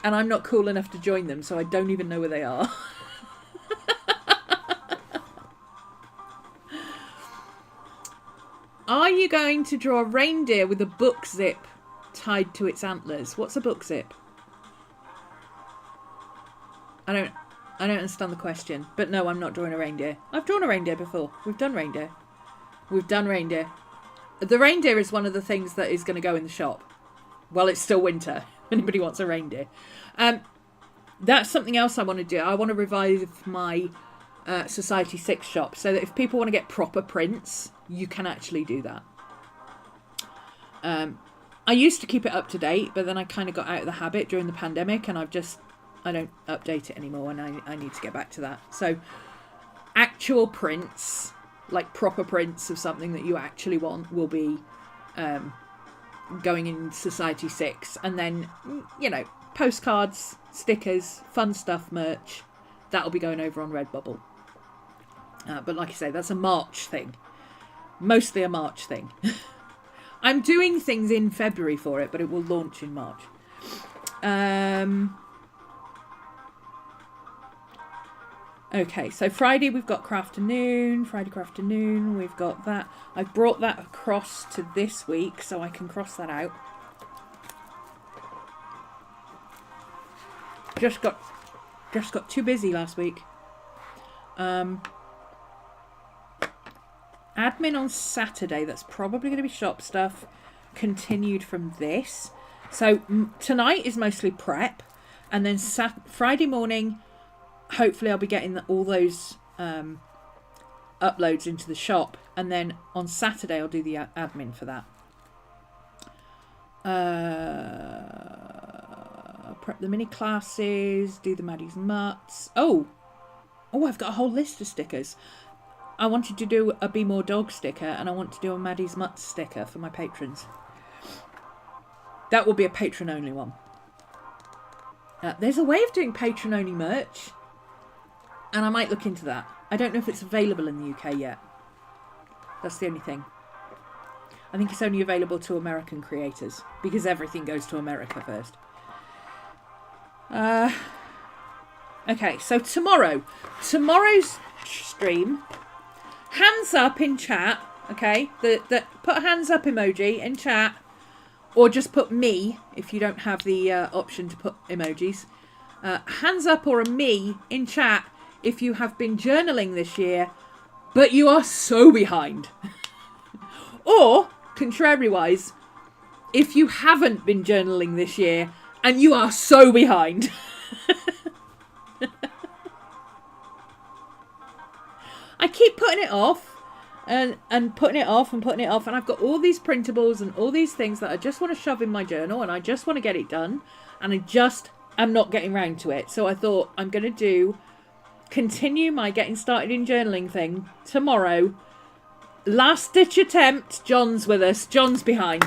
and I'm not cool enough to join them, so I don't even know where they are. Are you going to draw a reindeer with a book zip tied to its antlers? What's a book zip? I don't understand the question. But no, I'm not drawing a reindeer. I've drawn a reindeer before. We've done reindeer. The reindeer is one of the things that is going to go in the shop while it's still winter. If anybody wants a reindeer. That's something else I want to do. I want to revive my Society 6 shop so that if people want to get proper prints, you can actually do that. I used to keep it up to date, but then I kind of got out of the habit during the pandemic, and I don't update it anymore, and I need to get back to that. So actual prints, like proper prints of something that you actually want, will be going in Society 6. And then, you know, postcards, stickers, fun stuff, merch, that'll be going over on Redbubble. But like I say, that's a March thing. Mostly a March thing. I'm doing things in February for it, but it will launch in March. Okay, so Friday we've got Crafternoon. Friday Crafternoon, we've got that. I've brought that across to this week, so I can cross that out. Just got too busy last week. Admin on Saturday, that's probably going to be shop stuff, continued from this. So tonight is mostly prep, and then Friday morning, hopefully I'll be getting all those uploads into the shop, and then on Saturday I'll do the admin for that. Prep the mini classes, do the Maddie's Mutts. Oh, I've got a whole list of stickers. I wanted to do a Be More Dog sticker, and I want to do a Maddie's Mutts sticker for my patrons. That will be a patron only one. There's a way of doing patron only merch, and I might look into that. I don't know if it's available in the UK yet. That's the only thing. I think it's only available to American creators, because everything goes to America first. Okay, so tomorrow's stream, hands up in chat, okay? Put a hands up emoji in chat, or just put me if you don't have the option to put emojis. Hands up or a me in chat if you have been journaling this year, but you are so behind. Or, contrary-wise, if you haven't been journaling this year and you are so behind. I keep putting it off and putting it off and putting it off, and I've got all these printables and all these things that I just want to shove in my journal, and I just want to get it done, and I just am not getting round to it. So I thought I'm going to continue my getting started in journaling thing tomorrow. Last ditch attempt. John's with us. John's behind.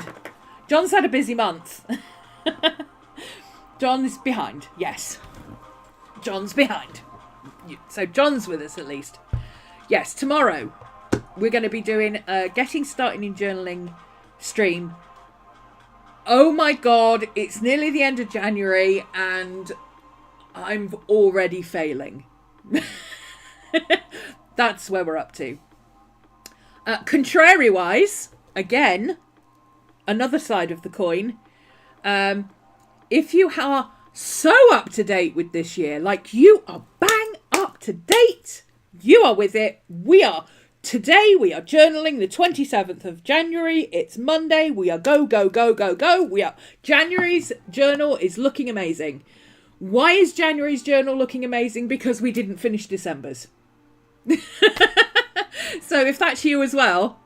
John's had a busy month. John's behind. Yes. John's behind. So John's with us at least. Yes, tomorrow we're going to be doing a getting started in journaling stream. Oh my God, it's nearly the end of January and I'm already failing. That's where we're up to. Contrary-wise, again, another side of the coin. If you are so up to date with this year, like you are bang up to date, you are with it. We are. Today we are journaling the 27th of January. It's Monday. We are go, go, go, go, go. We are. January's journal is looking amazing. Why is January's journal looking amazing? Because we didn't finish December's. So if that's you as well,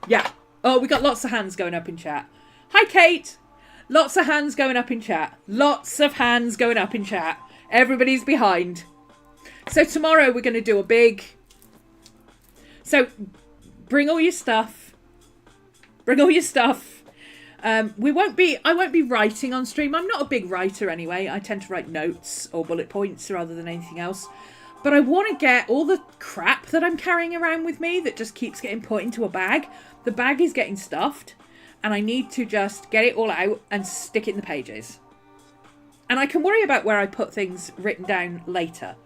yeah. Oh, we got lots of hands going up in chat. Hi, Kate. Lots of hands going up in chat. Lots of hands going up in chat. Everybody's behind. So tomorrow we're going to do a big... So bring all your stuff. Bring all your stuff. I won't be writing on stream. I'm not a big writer anyway. I tend to write notes or bullet points rather than anything else. But I want to get all the crap that I'm carrying around with me that just keeps getting put into a bag. The bag is getting stuffed. And I need to just get it all out and stick it in the pages. And I can worry about where I put things written down later.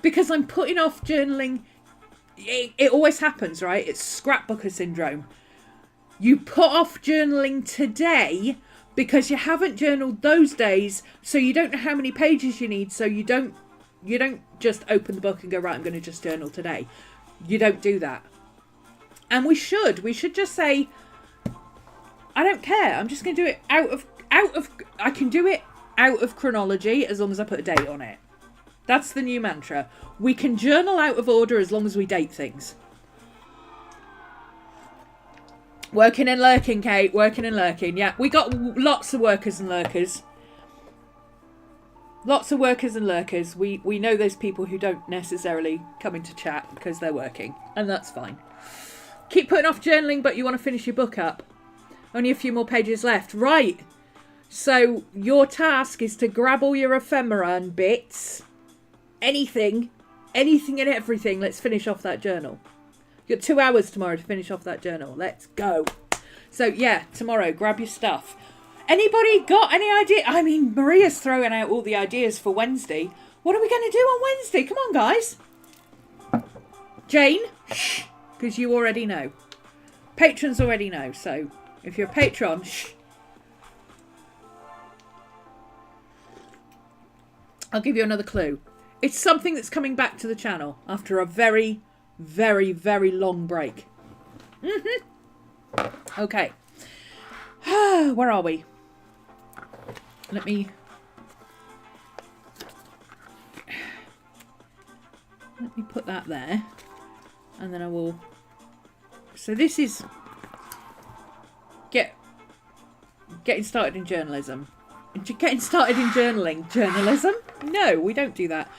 Because I'm putting off journaling. It always happens, right? It's scrapbooker syndrome. You put off journaling today because you haven't journaled those days, so you don't know how many pages you need, so you don't just open the book and go, right, I'm going to just journal today. You don't do that. And we should just say, I don't care. I'm just going to do it out of, I can do it out of chronology as long as I put a date on it. That's the new mantra. We can journal out of order as long as we date things. Working and lurking, Kate. Working and lurking. Yeah, we got lots of workers and lurkers. Lots of workers and lurkers. We know those people who don't necessarily come into chat because they're working. And that's fine. Keep putting off journaling, but you want to finish your book up. Only a few more pages left. Right. So your task is to grab all your ephemera and bits. Anything and everything. Let's finish off that journal. You've got 2 hours tomorrow to finish off that journal. Let's go. So yeah, tomorrow, grab your stuff. Anybody got any idea? I mean, Maria's throwing out all the ideas for Wednesday. What are we going to do on Wednesday? Come on, guys. Jane, shh, because you already know. Patrons already know. So if you're a patron, shh. I'll give you another clue. It's something that's coming back to the channel after a very, very, very long break. Okay. Where are we? Let me put that there. And then I will... So this is... Getting started in journalism. Getting started in journaling. Journalism? No, we don't do that.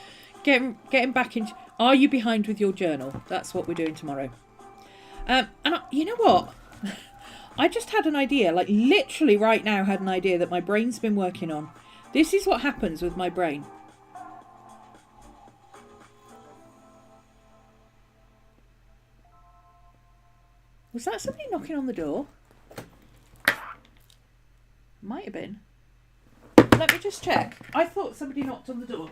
Getting back in... Are you behind with your journal? That's what we're doing tomorrow. You know what? I just had an idea, like literally right now had an idea that my brain's been working on. This is what happens with my brain. Was that somebody knocking on the door? Might have been. Let me just check. I thought somebody knocked on the door.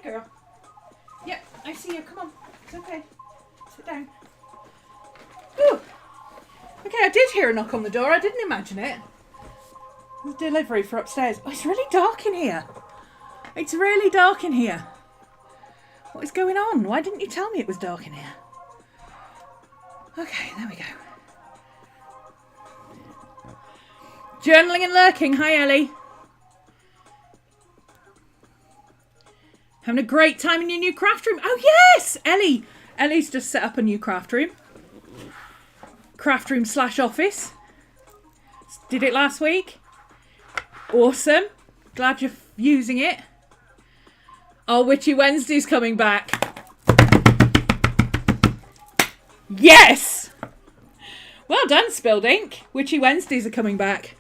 Girl. Yep, I see you. Come on. It's okay. Sit down. Ooh. Okay, I did hear a knock on the door. I didn't imagine it. The delivery for upstairs. Oh, it's really dark in here. It's really dark in here. What is going on? Why didn't you tell me it was dark in here? Okay, there we go. Journaling and lurking. Hi, Ellie. Having a great time in your new craft room. Oh, yes! Ellie. Ellie's just set up a new craft room. Craft room / office. Did it last week. Awesome. Glad you're using it. Oh, Witchy Wednesday's coming back. Yes! Well done, Spilled Ink. Witchy Wednesdays are coming back.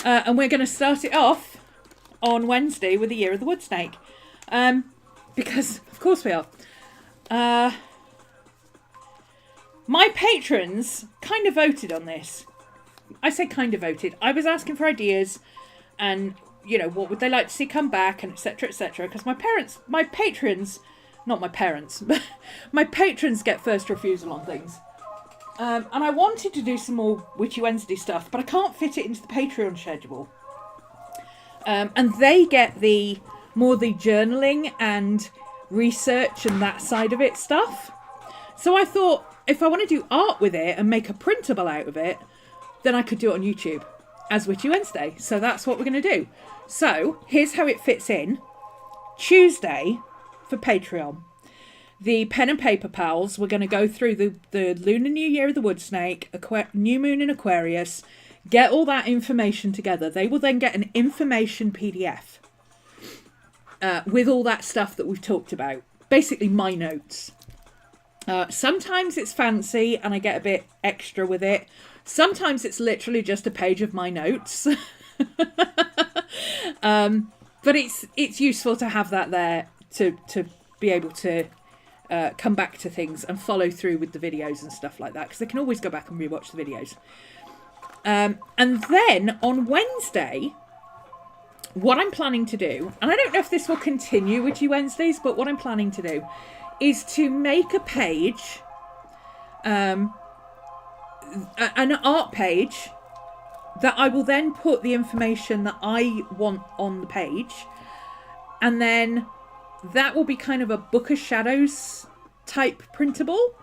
And we're going to start it off on Wednesday with the Year of the Wood Snake. Because, of course we are. My patrons kind of voted on this. I say kind of voted. I was asking for ideas and, you know, what would they like to see come back and etc, etc. Because my patrons, not my parents, but my patrons get first refusal on things. And I wanted to do some more Witchy Wednesday stuff, but I can't fit it into the Patreon schedule. And they get the journaling and research and that side of it stuff. So I thought if I want to do art with it and make a printable out of it, then I could do it on YouTube as Witchy Wednesday. So that's what we're going to do. So here's how it fits in. Tuesday for Patreon. the pen and paper pals, we're going to go through the Lunar New Year of the Wood Snake, New Moon in Aquarius, get all that information together. They will then get an information PDF with all that stuff that we've talked about. Basically, my notes. Sometimes it's fancy and I get a bit extra with it. Sometimes it's literally just a page of my notes. But it's useful to have that there to be able to come back to things and follow through with the videos and stuff like that, because they can always go back and rewatch the videos. And then on Wednesday, what I'm planning to do, and I don't know if this will continue with you Wednesdays, but what I'm planning to do is to make a page, an art page, that I will then put the information that I want on the page, and then that will be kind of a Book of Shadows type printable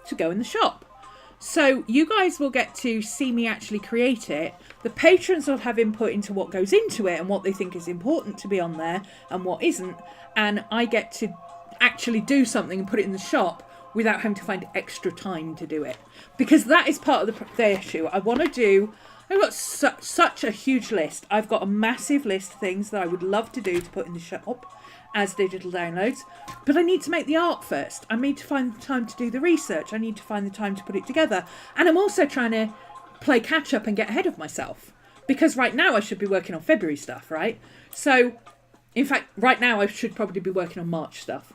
to go in the shop. So you guys will get to see me actually create it. The patrons will have input into what goes into it and what they think is important to be on there and what isn't. And I get to actually do something and put it in the shop without having to find extra time to do it. Because that is part of the issue. I've got such a huge list. I've got a massive list of things that I would love to do to put in the shop as digital downloads, but I need to make the art first. I need to find the time to do the research. I need to find the time to put it together. And I'm also trying to play catch up and get ahead of myself, because right now I should be working on February stuff, right? So, in fact, right now I should probably be working on March stuff.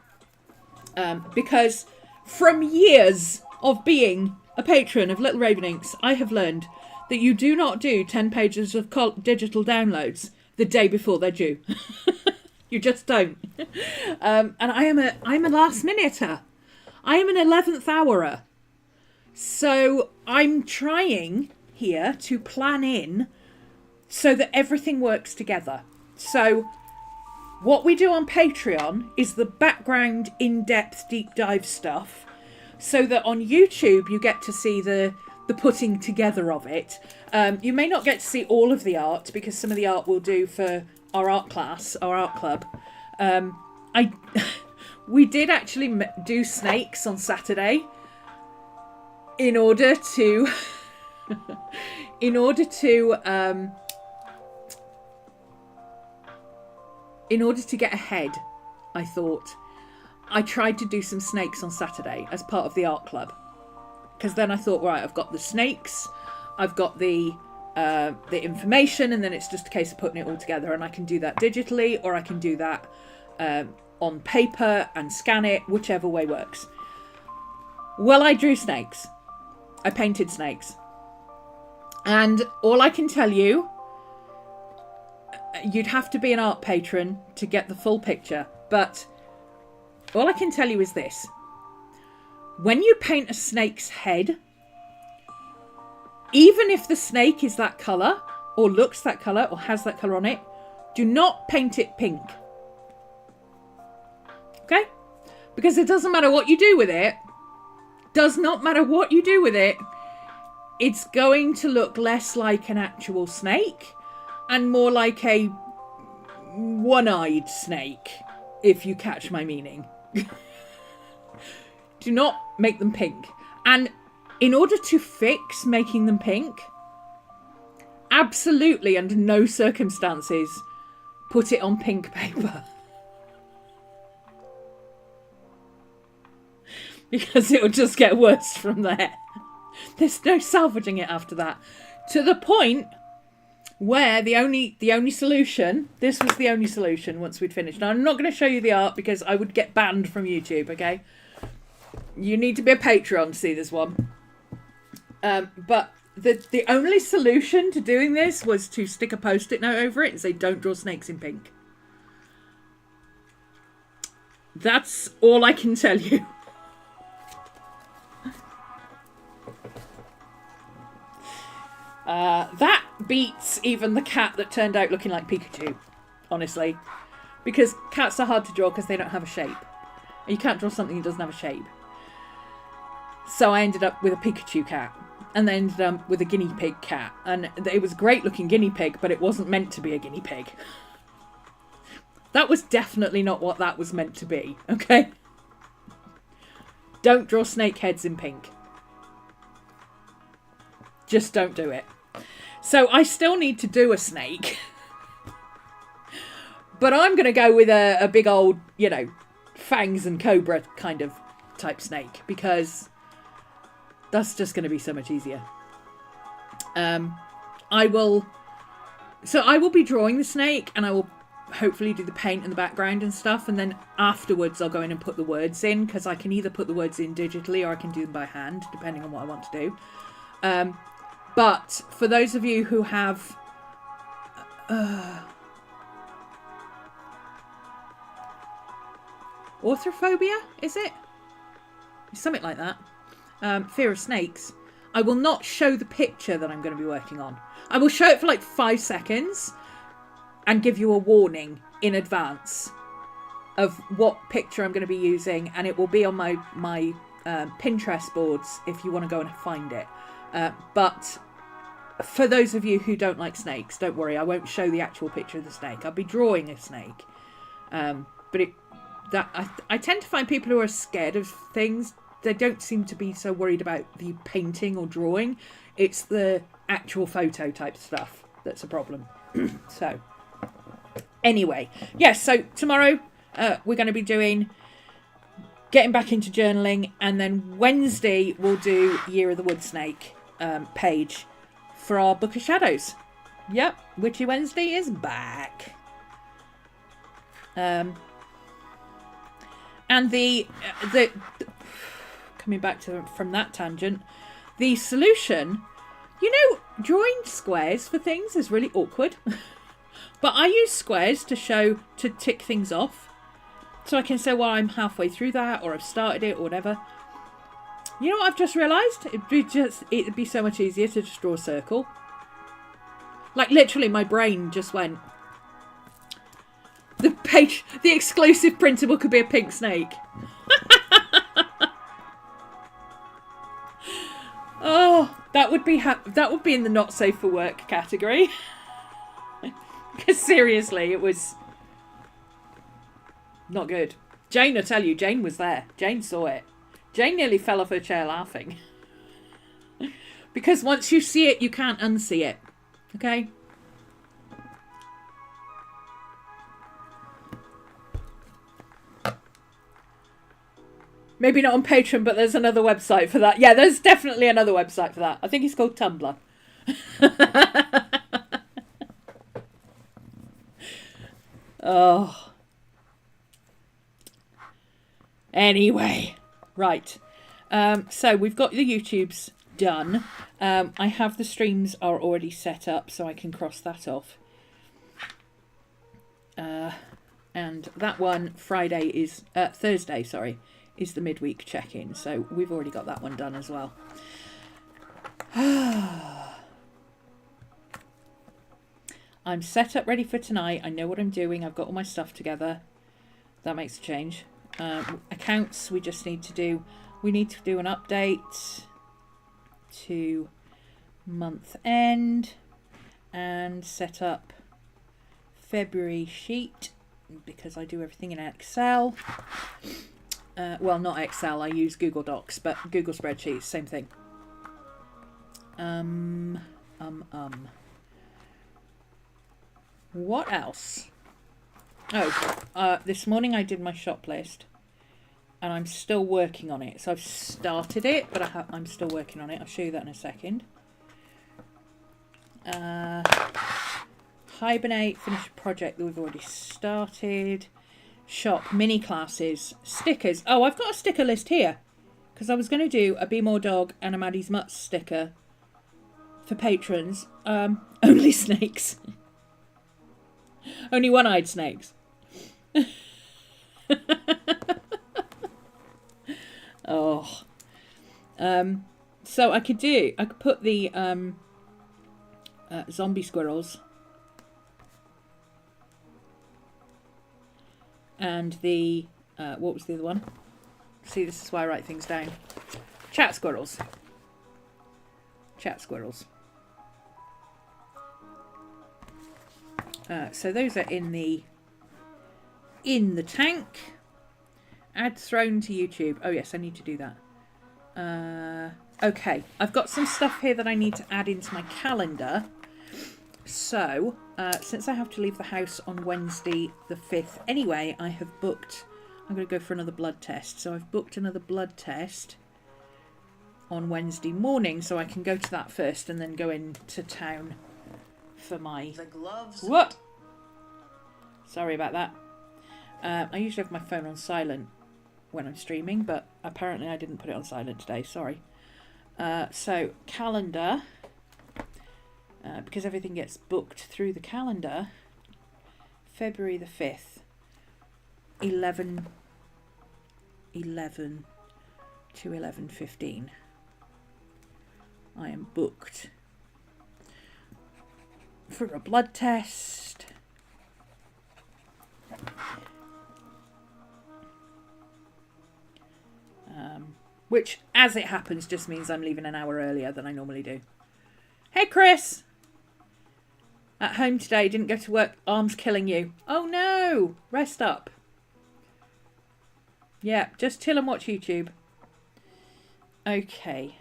Because from years of being a patron of Little Raven Inks, I have learned that you do not do 10 pages of digital downloads the day before they're due. You just don't. And I'm a last minuter. I am an 11th hourer. So I'm trying here to plan in so that everything works together. So what we do on Patreon is the background, in-depth, deep dive stuff, so that on YouTube you get to see the putting together of it. You may not get to see all of the art, because some of the art we'll do for our art class, our art club. We did actually do snakes on Saturday in order to get ahead. I thought I tried to do some snakes on Saturday as part of the art club, because then I thought, right, I've got the snakes, I've got the information, and then it's just a case of putting it all together, and I can do that digitally, or I can do that on paper and scan it, whichever way works. Well, I drew snakes. I painted snakes. And all I can tell you, you'd have to be an art patron to get the full picture, but all I can tell you is this. When you paint a snake's head, even if the snake is that colour, or looks that colour, or has that colour on it, do not paint it pink. Okay? Because it doesn't matter what you do with it. Does not matter what you do with it. It's going to look less like an actual snake and more like a one-eyed snake, if you catch my meaning. Do not make them pink. And in order to fix making them pink, absolutely under no circumstances put it on pink paper. Because it will just get worse from there. There's no salvaging it after that. To the point where the only solution, this was the only solution once we'd finished. Now, I'm not going to show you the art because I would get banned from YouTube, okay? You need to be a Patreon to see this one. But the only solution to doing this was to stick a Post-it note over it and say, don't draw snakes in pink. That's all I can tell you. That beats even the cat that turned out looking like Pikachu, honestly. Because cats are hard to draw because they don't have a shape. And you can't draw something that doesn't have a shape. So I ended up with a Pikachu cat. And then ended up with a guinea pig cat. And it was a great looking guinea pig, but it wasn't meant to be a guinea pig. That was definitely not what that was meant to be, okay? Don't draw snake heads in pink. Just don't do it. So I still need to do a snake. But I'm going to go with a big old, you know, fangs and cobra kind of type snake. Because that's just going to be so much easier. I will be drawing the snake, and I will hopefully do the paint and the background and stuff, and then afterwards I'll go in and put the words in, because I can either put the words in digitally or I can do them by hand, depending on what I want to do. But for those of you who have orthophobia, is it? Something like that. Fear of snakes. I will not show the picture that I'm going to be working on. I will show it for like 5 seconds and give you a warning in advance of what picture I'm going to be using, and it will be on my Pinterest boards if you want to go and find it. But for those of you who don't like snakes, don't worry, I won't show the actual picture of the snake. I'll be drawing a snake. But I tend to find people who are scared of things, they don't seem to be so worried about the painting or drawing. It's the actual photo type stuff that's a problem. So, anyway, yes, so tomorrow we're going to be getting back into journaling, and then Wednesday we'll do Year of the Wood Snake page for our Book of Shadows. Yep, Witchy Wednesday is back. And the coming back from that tangent, the solution, you know, drawing squares for things is really awkward. But I use squares to tick things off. So I can say, well, I'm halfway through that, or I've started it, or whatever. You know what I've just realised? It'd be so much easier to just draw a circle. Like, literally, my brain just went, the exclusive printable could be a pink snake. Oh, that would be in the not safe for work category. Because seriously, it was not good. Jane, I tell you, Jane was there. Jane saw it. Jane nearly fell off her chair laughing. Because once you see it, you can't unsee it. Okay? Maybe not on Patreon, but there's another website for that. Yeah, there's definitely another website for that. I think it's called Tumblr. Oh. Anyway, right. So we've got the YouTubes done. I have the streams are already set up, so I can cross that off. And that one, Thursday, sorry, is the midweek check-in. So we've already got that one done as well. I'm set up ready for tonight. I know what I'm doing. I've got all my stuff together. That makes a change. Accounts, we need to do an update to month end and set up February sheet, because I do everything in Excel. Well, not Excel, I use Google Docs, but Google Spreadsheets, same thing. What else? Oh, this morning I did my shop list, and I'm still working on it. So I've started it, but I'm still working on it. I'll show you that in a second. Hibernate, finish a project that we've already started. Shop, mini classes, stickers. Oh, I've got a sticker list here, because I was going to do a Be More Dog and a Maddie's Mutts sticker for patrons. Only snakes. Only one-eyed snakes. Oh. So I could put the zombie squirrels and the what was the other one? See, this is why I write things down. Chat squirrels. So those are in the tank, Add Throne to YouTube. Oh yes, I need to do that. Okay, I've got some stuff here that I need to add into my calendar. So, since I have to leave the house on Wednesday the 5th anyway, I have booked... I'm going to go for another blood test. So I've booked another blood test on Wednesday morning, so I can go to that first and then go into town for my... The gloves. What? Sorry about that. I usually have my phone on silent when I'm streaming, but apparently I didn't put it on silent today. Sorry. So, calendar. Because everything gets booked through the calendar. February the 5th. 11 to 11:15. I am booked for a blood test. Which, as it happens, just means I'm leaving an hour earlier than I normally do. Hey, Chris! At home today, didn't go to work, arm's killing you. Oh no! Rest up. Yeah, just chill and watch YouTube. Okay.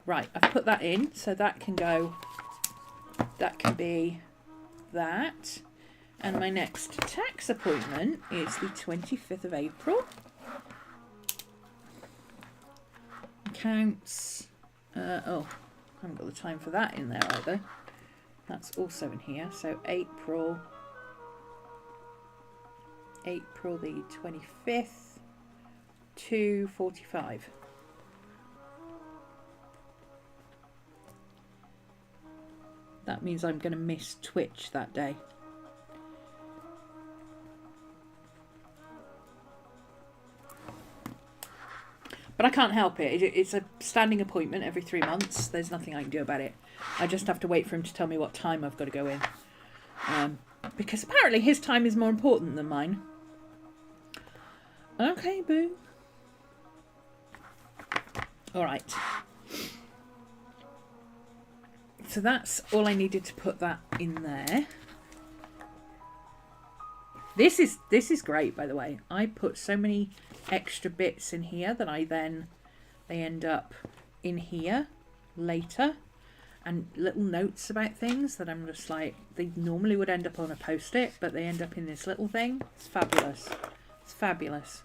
Right, I've put that in, so that can go, that can be that. And my next tax appointment is the 25th of April. Accounts, oh, I haven't got the time for that in there either. That's also in here, so April the 25th, 2:45. That means I'm going to miss Twitch that day. But I can't help it. It's a standing appointment every 3 months. There's nothing I can do about it. I just have to wait for him to tell me what time I've got to go in. Because apparently his time is more important than mine. Okay, boo. Alright. So that's all I needed to put that in there. This is great, by the way. I put so many extra bits in here that they end up in here later, and little notes about things that I'm just like, they normally would end up on a post-it, but they end up in this little thing. It's fabulous. It's fabulous.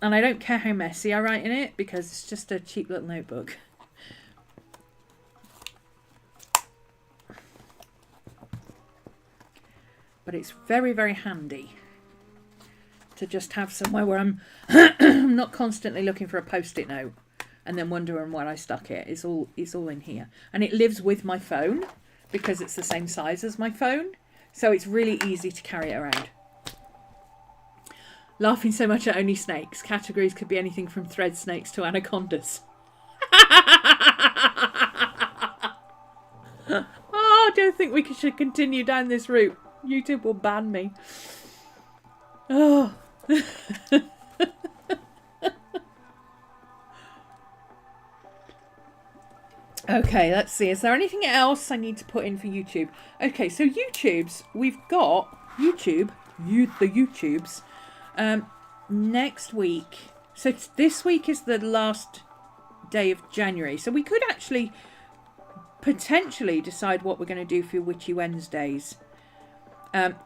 And I don't care how messy I write in it, because it's just a cheap little notebook. But it's very, very handy to just have somewhere where I'm not constantly looking for a post-it note and then wondering where I stuck it. It's all in here. And it lives with my phone because it's the same size as my phone. So it's really easy to carry it around. Laughing so much at only snakes. Categories could be anything from thread snakes to anacondas. Oh, I don't think we should continue down this route. YouTube will ban me. Oh. Okay, let's see. Is there anything else I need to put in for YouTube? Okay, so YouTubes, we've got the YouTubes. Next week. So this week is the last day of January. So we could actually potentially decide what we're going to do for Witchy Wednesdays.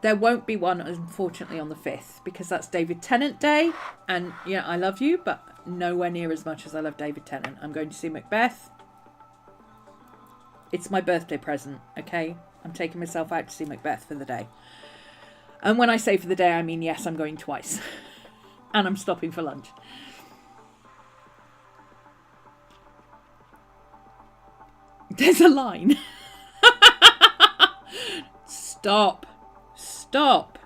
There won't be one, unfortunately, on the 5th, because that's David Tennant Day. And, yeah, I love you, but nowhere near as much as I love David Tennant. I'm going to see Macbeth. It's my birthday present, okay? I'm taking myself out to see Macbeth for the day. And when I say for the day, I mean, yes, I'm going twice. And I'm stopping for lunch. There's a line. Stop. Stop.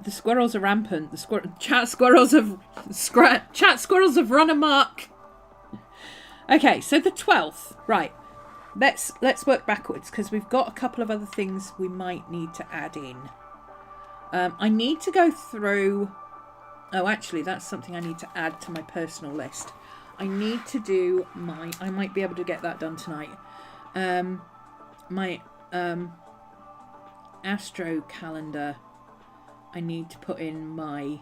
The squirrels are rampant. The chat squirrels have run amok. Okay, so the 12th. Right. Let's work backwards, because we've got a couple of other things we might need to add in. I need to go through... Oh, actually, that's something I need to add to my personal list. I need to do I might be able to get that done tonight. My astro calendar, I need to put in my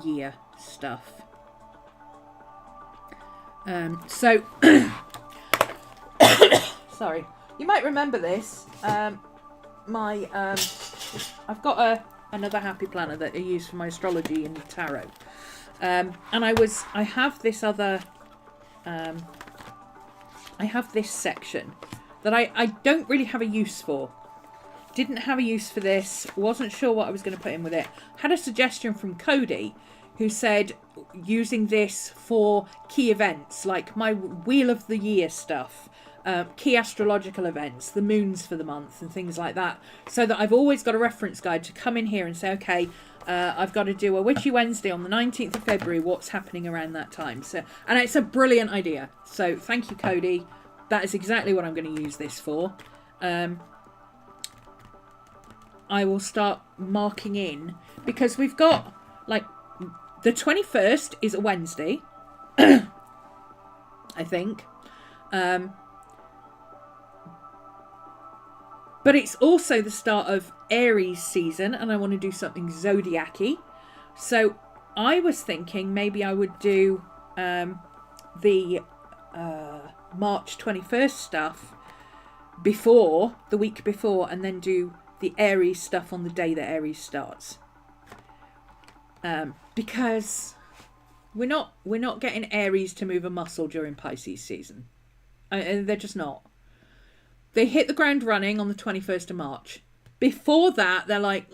year stuff. So sorry, you might remember this. I've got another happy planner that I use for my astrology and tarot, and I have this other I have this section that I don't really have a use for. Didn't have a use for this, wasn't sure what I was going to put in with it. Had a suggestion from Cody, who said using this for key events, like my Wheel of the Year stuff, key astrological events, the moons for the month and things like that, so that I've always got a reference guide to come in here and say, okay, I've got to do a Witchy Wednesday on the 19th of February, what's happening around that time. So, and it's a brilliant idea. So thank you, Cody. That is exactly what I'm going to use this for. I will start marking in, because we've got, like, the 21st is a Wednesday, I think. But it's also the start of Aries season, and I want to do something zodiac-y. So I was thinking maybe I would do the March 21st stuff before, the week before, and then do the Aries stuff on the day that Aries starts. Because we're not getting Aries to move a muscle during Pisces season. They're just not. They hit the ground running on the 21st of March. Before that, they're like,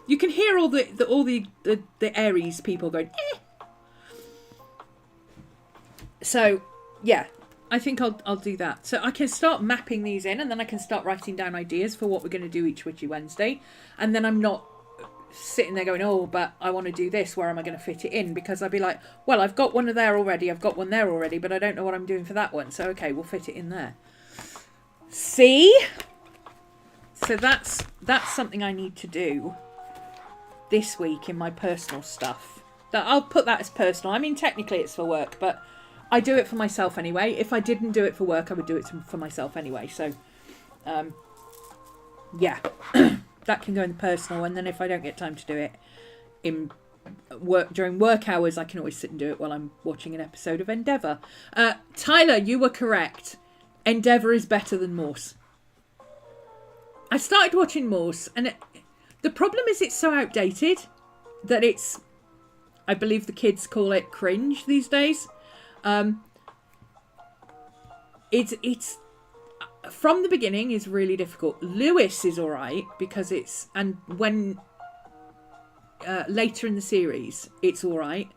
You can hear all the Aries people going, So, yeah, I think I'll do that. So I can start mapping these in, and then I can start writing down ideas for what we're going to do each Witchy Wednesday. And then I'm not sitting there going, oh, but I want to do this. Where am I going to fit it in? Because I'd be like, well, I've got one there already. I've got one there already, but I don't know what I'm doing for that one. So, okay, we'll fit it in there. See? So that's something I need to do this week in my personal stuff. I'll put that as personal. I mean, technically it's for work, but I do it for myself anyway. If I didn't do it for work, I would do it for myself anyway. So, yeah, that can go in the personal. And then if I don't get time to do it in work during work hours, I can always sit and do it while I'm watching an episode of Endeavour. Tyler, you were correct. Endeavour is better than Morse. I started watching Morse, and the problem is it's so outdated that it's, I believe the kids call it cringe these days. It's from the beginning is really difficult. Lewis is all right because it's, and when later in the series it's all right,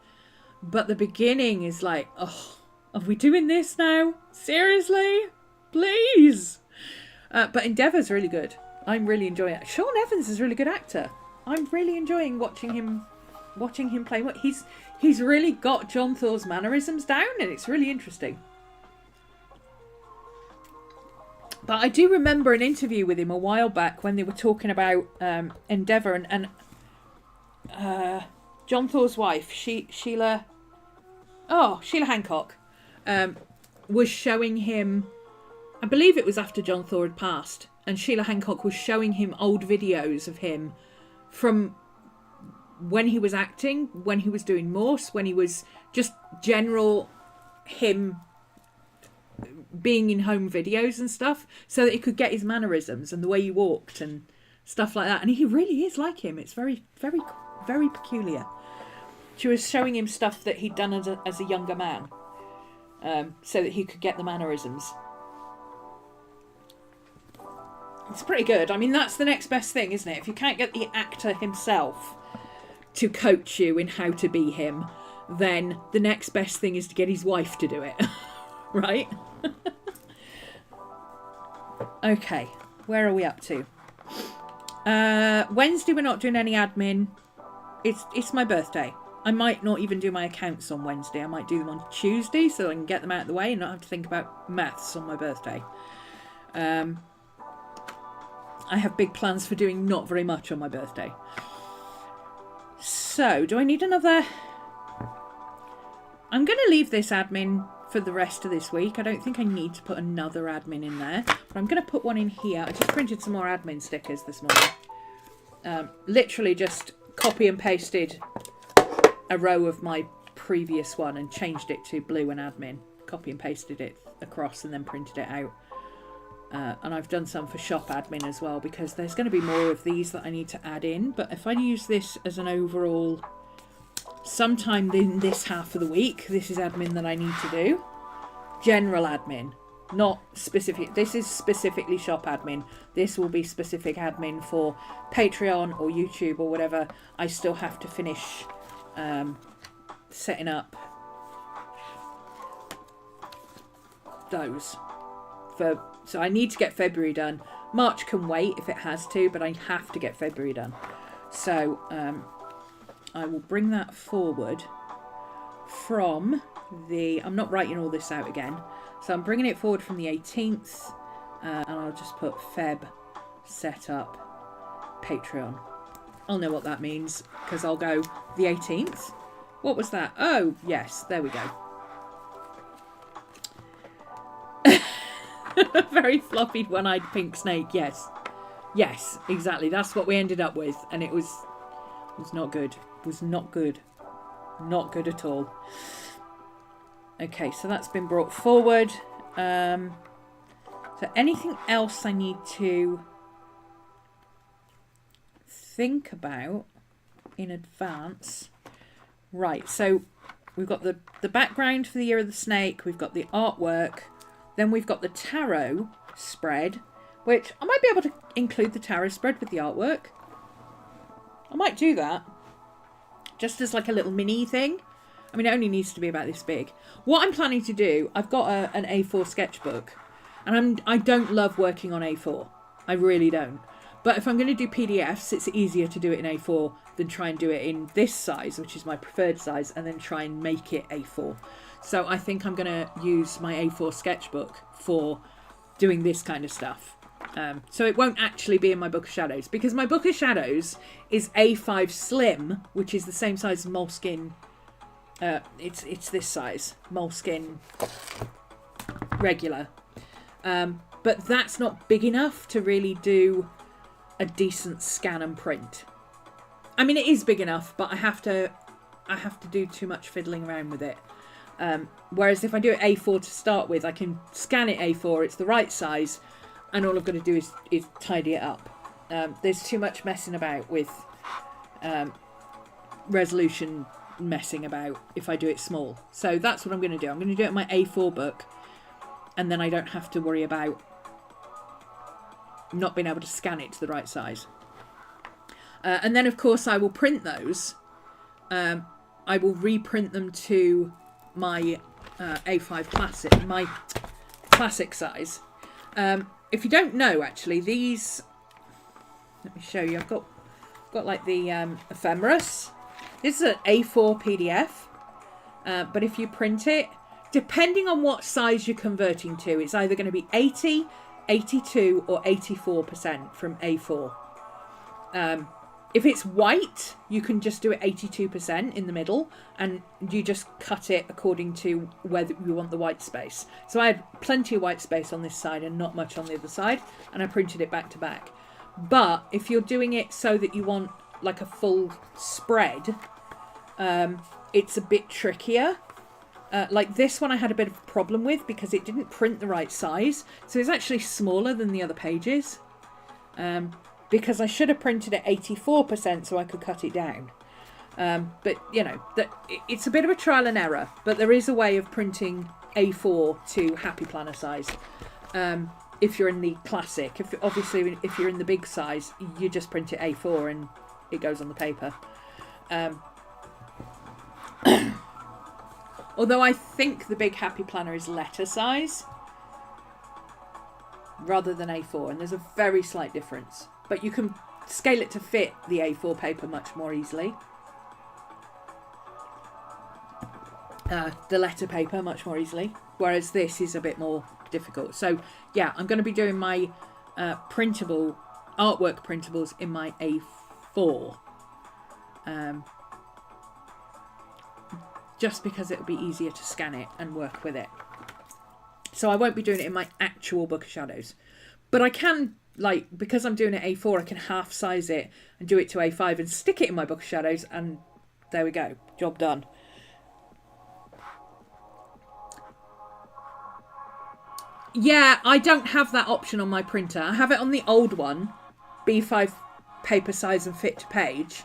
but the beginning is like, oh, are we doing this now? Seriously, please. But Endeavour's really good. I'm really enjoying it. Sean Evans is a really good actor. I'm really enjoying watching him play. He's really got John Thor's mannerisms down, and it's really interesting. But I do remember an interview with him a while back when they were talking about Endeavour, and John Thor's wife, Sheila Hancock, was showing him, I believe it was after John Thor had passed, and Sheila Hancock was showing him old videos of him from when he was acting, when he was doing Morse, when he was just general him being in home videos and stuff, so that he could get his mannerisms and the way he walked and stuff like that. And he really is like him. It's very, very, very peculiar. She was showing him stuff that he'd done as a younger man, so that he could get the mannerisms. It's pretty good. I mean, that's the next best thing, isn't it? If you can't get the actor himself to coach you in how to be him, then the next best thing is to get his wife to do it. Right? Okay, where are we up to? Wednesday we're not doing any admin. It's my birthday. I might not even do my accounts on Wednesday. I might do them on Tuesday so I can get them out of the way and not have to think about maths on my birthday. I have big plans for doing not very much on my birthday. So, do I need another I'm going to leave this admin for the rest of this week. I don't think I need to put another admin in there, but I'm going to put one in here. I just printed some more admin stickers this morning. Literally just copy and pasted a row of my previous one and changed it to blue and admin. Copy and pasted it across and then printed it out. And I've done some for shop admin as well, because there's going to be more of these that I need to add in. But if I use this as an overall, sometime in this half of the week, this is admin that I need to do. General admin, not specific. This is specifically shop admin. This will be specific admin for Patreon or YouTube or whatever. I still have to finish setting up those. So I need to get February done. March can wait if it has to, but I have to get February done. So I will bring that forward from the... I'm not writing all this out again. So I'm bringing it forward from the 18th. And I'll just put Feb setup Patreon. I'll know what that means, because I'll go the 18th. What was that? Oh, yes. There we go. Very floppy one-eyed pink snake. Yes. Yes, exactly. That's what we ended up with. And it was not good. It was not good. Not good at all. Okay, so that's been brought forward. So anything else I need to think about in advance? Right, so we've got the background for the Year of the Snake. We've got the artwork. Then we've got the tarot spread, which I might be able to include the tarot spread with the artwork. I might do that. Just as like a little mini thing. I mean, it only needs to be about this big. What I'm planning to do, I've got an A4 sketchbook. And I don't love working on A4. I really don't. But if I'm going to do PDFs, it's easier to do it in A4 than try and do it in this size, which is my preferred size, and then try and make it A4. So I think I'm going to use my A4 sketchbook for doing this kind of stuff. So it won't actually be in my Book of Shadows, because my Book of Shadows is A5 Slim, which is the same size as Moleskine. It's this size, Moleskine regular. But that's not big enough to really do a decent scan and print. I mean, it is big enough, but I have to do too much fiddling around with it. Whereas if I do it A4 to start with, I can scan it A4, it's the right size, and all I've got to do is tidy it up. There's too much messing about with resolution messing about if I do it small. So that's what I'm going to do. I'm going to do it in my A4 book, and then I don't have to worry about not being able to scan it to the right size. And then, of course, I will print those. I will reprint them to my A5 Classic, my classic size. If you don't know, actually, these... Let me show you. I've got like the ephemeris. This is an A4 PDF. But if you print it, depending on what size you're converting to, it's either going to be 80, 82 or 84% from A4. If it's white, you can just do it 82% in the middle, and you just cut it according to where you want the white space. So I had plenty of white space on this side and not much on the other side, and I printed it back to back. But if you're doing it so that you want like a full spread, it's a bit trickier. Like this one I had a bit of a problem with because it didn't print the right size. So it's actually smaller than the other pages. Because I should have printed at 84% so I could cut it down. But, you know, it's a bit of a trial and error. But there is a way of printing A4 to Happy Planner size. If you're in the classic. Obviously, if you're in the big size, you just print it A4 and it goes on the paper. Although I think the big Happy Planner is letter size rather than A4. And there's a very slight difference. But you can scale it to fit the A4 paper much more easily. The letter paper much more easily. Whereas this is a bit more difficult. So, yeah, I'm going to be doing my printable, artwork printables in my A4. just because it'll be easier to scan it and work with it. So I won't be doing it in my actual Book of Shadows. But I can, like, because I'm doing it A4, I can half size it and do it to A5 and stick it in my Book of Shadows, and there we go. Job done. Yeah, I don't have that option on my printer. I have it on the old one, B5 paper size and fit to page.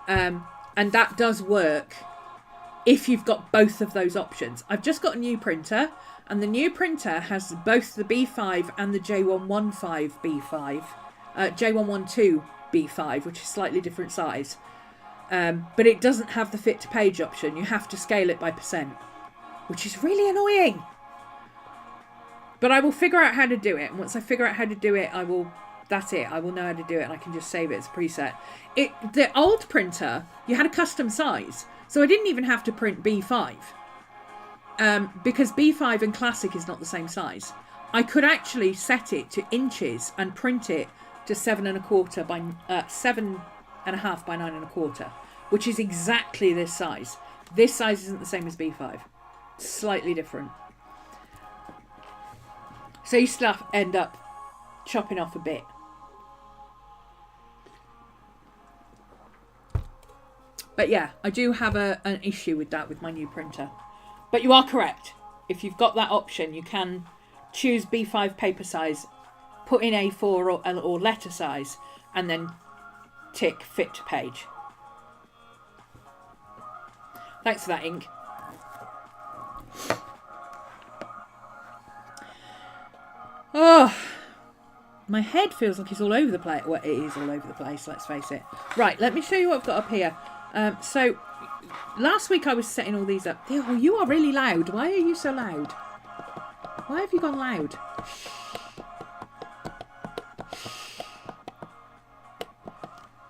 And that does work if you've got both of those options. I've just got a new printer, and the new printer has both the B5 and the J115 B5, J112 B5, which is slightly different size. But it doesn't have the fit to page option. You have to scale it by %, which is really annoying. But I will figure out how to do it. And once I figure out how to do it, that's it. I will know how to do it, and I can just save it as a preset. The old printer, you had a custom size. So I didn't even have to print B5. Because B5 and Classic is not the same size. I could actually set it to inches and print it to 7.25 by 7.5 by 9.25, which is exactly this size. This size isn't the same as B5. It's slightly different. So you still end up chopping off a bit. But yeah, I do have an issue with that with my new printer. But you are correct. If you've got that option, you can choose B5 paper size, put in A4 or letter size, and then tick fit to page. Thanks for that, Ink. Oh, my head feels like it's all over the place. Well, it is all over the place, let's face it. Right, let me show you what I've got up here. So, last week I was setting all these up. Oh, you are really loud. Why are you so loud? Why have you gone loud?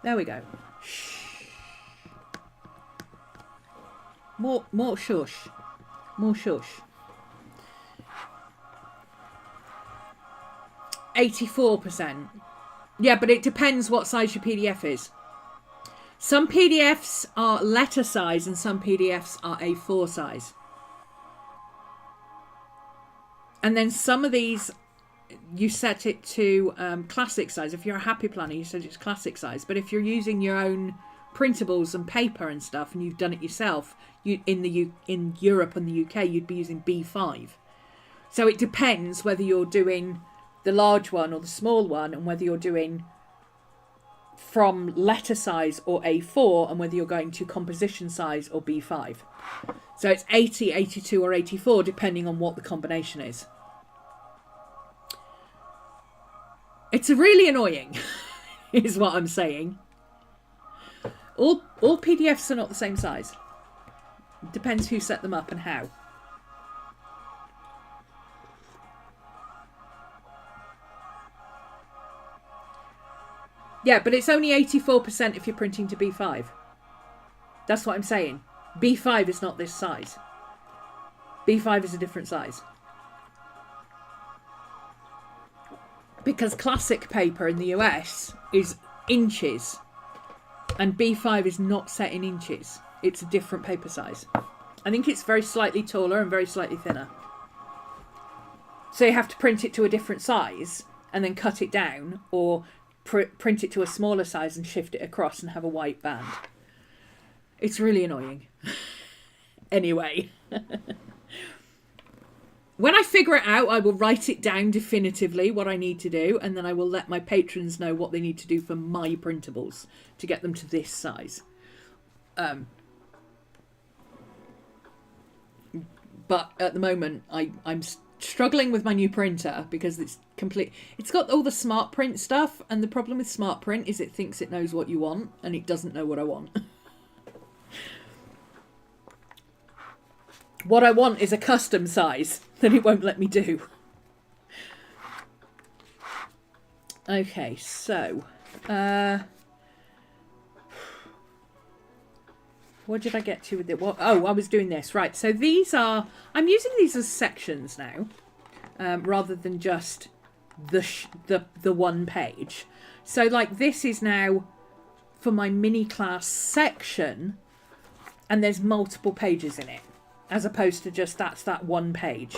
There we go. More shush. More shush. 84%. Yeah, but it depends what size your PDF is. Some PDFs are letter size and some PDFs are A4 size. And then some of these, you set it to classic size. If you're a happy planner, you set it to classic size. But if you're using your own printables and paper and stuff, and you've done it yourself, in Europe and the UK, you'd be using B5. So it depends whether you're doing the large one or the small one, and whether you're doing from letter size or A4, and whether you're going to composition size or B5. So it's 80, 82 or 84 depending on what the combination is. It's really annoying is what I'm saying. All PDFs are not the same size. It depends who set them up and how. Yeah, but it's only 84% if you're printing to B5. That's what I'm saying. B5 is not this size. B5 is a different size. Because classic paper in the US is inches. And B5 is not set in inches. It's a different paper size. I think it's very slightly taller and very slightly thinner. So you have to print it to a different size and then cut it down, or print it to a smaller size and shift it across and have a white band. It's really annoying. Anyway. When I figure it out, I will write it down definitively what I need to do, and then I will let my patrons know what they need to do for my printables to get them to this size. But at the moment, I'm struggling with my new printer because it's got all the smart print stuff, and the problem with smart print is it thinks it knows what you want, and it doesn't know what I want. What I want is a custom size that it won't let me do. Okay, so what did I get to with it? Oh, I was doing this. Right, so I'm using these as sections now, rather than just the one page. So like this is now for my mini class section. and there's multiple pages in it, as opposed to just that's that one page.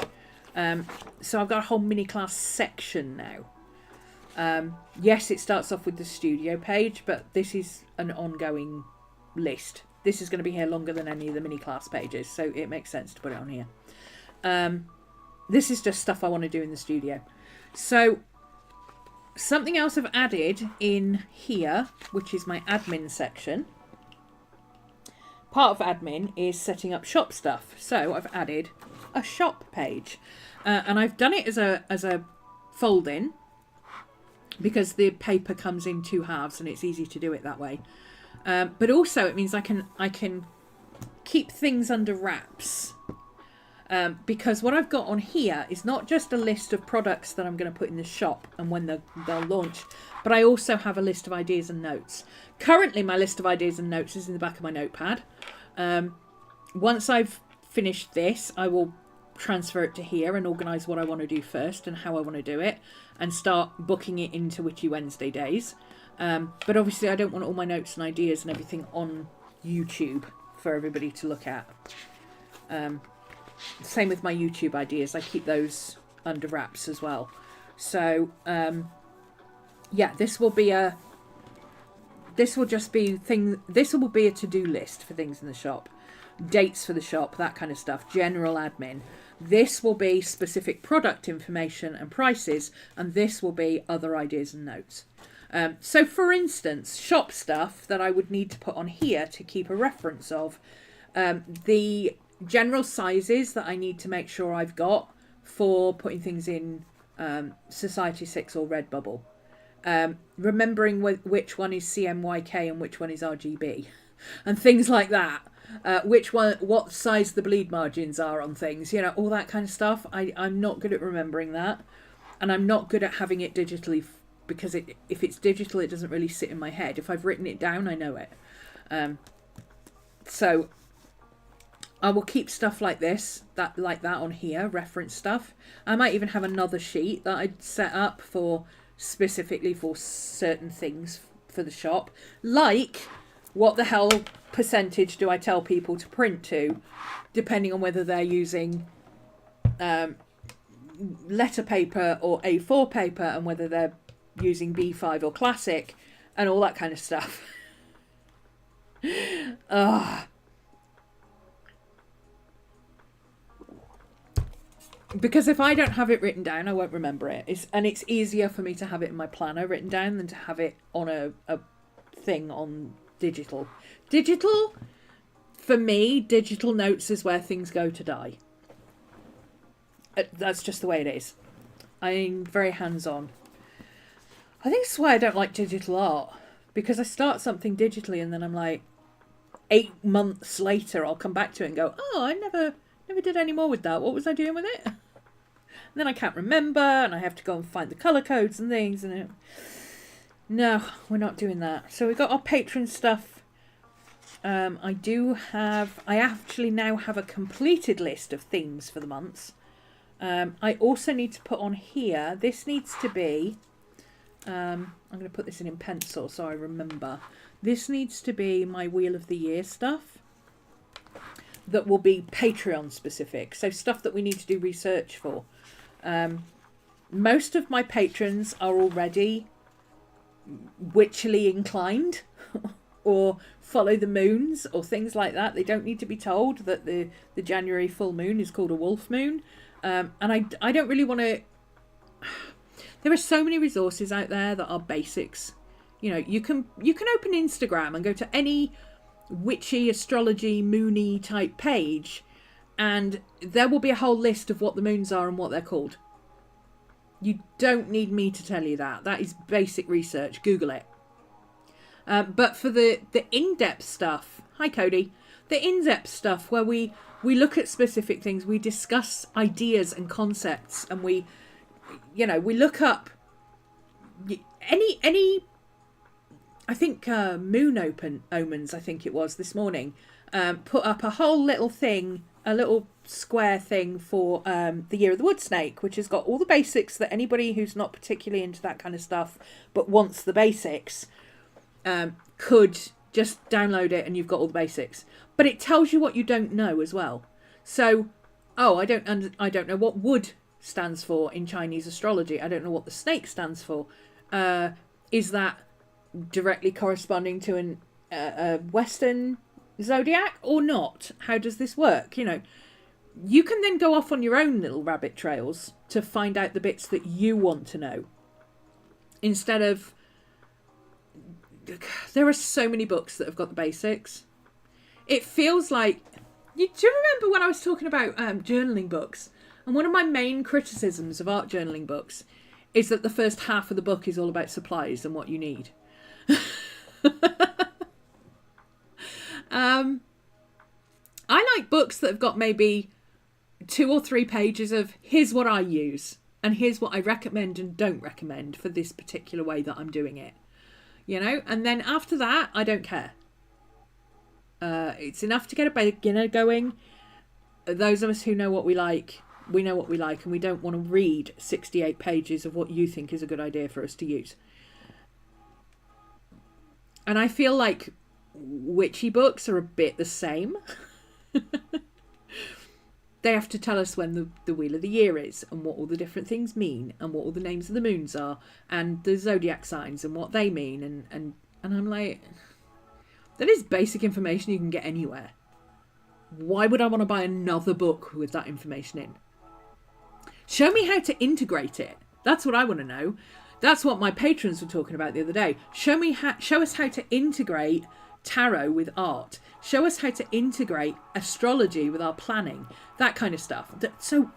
So I've got a whole mini class section now. Yes, it starts off with the studio page, but this is an ongoing list. This is going to be here longer than any of the mini class pages, so it makes sense to put it on here. This is just stuff I want to do in the studio. So something else I've added in here, which is my admin section. Part of admin is setting up shop stuff. So I've added a shop page. And I've done it as a fold-in because the paper comes in 2 halves and it's easy to do it that way. But also it means I can keep things under wraps. Because what I've got on here is not just a list of products that I'm going to put in the shop and when they'll launch, but I also have a list of ideas and notes. Currently, my list of ideas and notes is in the back of my notepad. Once I've finished this, I will transfer it to here and organise what I want to do first and how I want to do it and start booking it into Witchy Wednesday days. But obviously, I don't want all my notes and ideas and everything on YouTube for everybody to look at. Same with my YouTube ideas. I keep those under wraps as well. So, yeah, this will be a to-do list for things in the shop, dates for the shop, that kind of stuff, general admin. This will be specific product information and prices, and this will be other ideas and notes. So, for instance, shop stuff that I would need to put on here to keep a reference of, the general sizes that I need to make sure I've got for putting things in Society 6 or Redbubble. Remembering which one is CMYK and which one is RGB and things like that. What size the bleed margins are on things, all that kind of stuff. I'm not good at remembering that, and I'm not good at having it digitally because if it's digital, it doesn't really sit in my head. If I've written it down, I know it. So I will keep stuff like this, that on here, reference stuff. I might even have another sheet that I'd set up specifically for certain things for the shop, like what the hell percentage do I tell people to print to, depending on whether they're using letter paper or A4 paper, and whether they're using B5 or classic, and all that kind of stuff. Because if I don't have it written down, I won't remember it. It's easier for me to have it in my planner written down than to have it on a thing on digital. Digital, for me, digital notes is where things go to die. That's just the way it is. I'm very hands-on. I think it's why I don't like digital art. Because I start something digitally and then I'm like, 8 months later, I'll come back to it and go, oh, I never did any more with that. What was I doing with it? And then I can't remember, and I have to go and find the colour codes and things. No, we're not doing that. So we've got our patron stuff. I actually now have a completed list of themes for the months. I also need to put on here, this needs to be, I'm going to put this in pencil so I remember. This needs to be my Wheel of the Year stuff. That will be Patreon specific, so stuff that we need to do research for. Most of my patrons are already witchily inclined or follow the moons or things like that. They don't need to be told that the January full moon is called a wolf moon. And I don't really want to... There are so many resources out there that are basics. You can open Instagram and go to any witchy, astrology, moony type page, and there will be a whole list of what the moons are and what they're called. You don't need me to tell you that. That is basic research. Google it. But for the in-depth stuff, hi Cody, the in-depth stuff where we look at specific things, we discuss ideas and concepts, and we look up any I think Moon Omens, I think it was this morning, put up a whole little thing, a little square thing for the Year of the Wood Snake, which has got all the basics that anybody who's not particularly into that kind of stuff but wants the basics could Just download it and you've got all the basics. But it tells you what you don't know as well. So, I don't know what wood stands for in Chinese astrology. I don't know what the snake stands for. Is that directly corresponding to a Western zodiac or not? How does this work? You know, you can then go off on your own little rabbit trails to find out the bits that you want to know. Instead of... There are so many books that have got the basics. It feels like... Do you remember when I was talking about journaling books? And one of my main criticisms of art journaling books is that the first half of the book is all about supplies and what you need. I like books that have got maybe 2 or 3 pages of here's what I use and here's what I recommend and don't recommend for this particular way that I'm doing it. You know, and then after that, I don't care. It's enough to get a beginner going. Those of us who know what we like, we know what we like, and we don't want to read 68 pages of what you think is a good idea for us to use. And I feel like witchy books are a bit the same. They have to tell us when the wheel of the year is and what all the different things mean and what all the names of the moons are and the zodiac signs and what they mean. And I'm like, that is basic information you can get anywhere. Why would I want to buy another book with that information in? Show me how to integrate it. That's what I want to know. That's what my patrons were talking about the other day. Show us how to integrate tarot with art. Show us how to integrate astrology with our planning. That kind of stuff. So,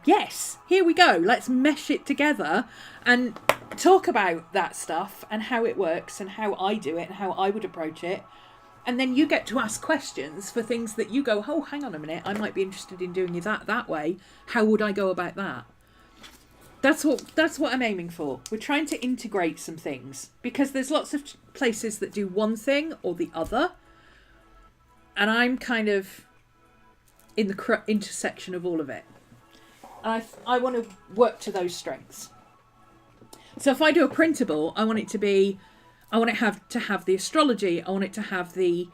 yes, here we go. Let's mesh it together and talk about that stuff and how it works and how I do it and how I would approach it. And then you get to ask questions for things that you go, oh, hang on a minute, I might be interested in doing that way. How would I go about that? That's what I'm aiming for. We're trying to integrate some things because there's lots of places that do one thing or the other. And I'm kind of in the intersection of all of it. And I want to work to those strengths. So if I do a printable, I want it to have the astrology. I want it to have the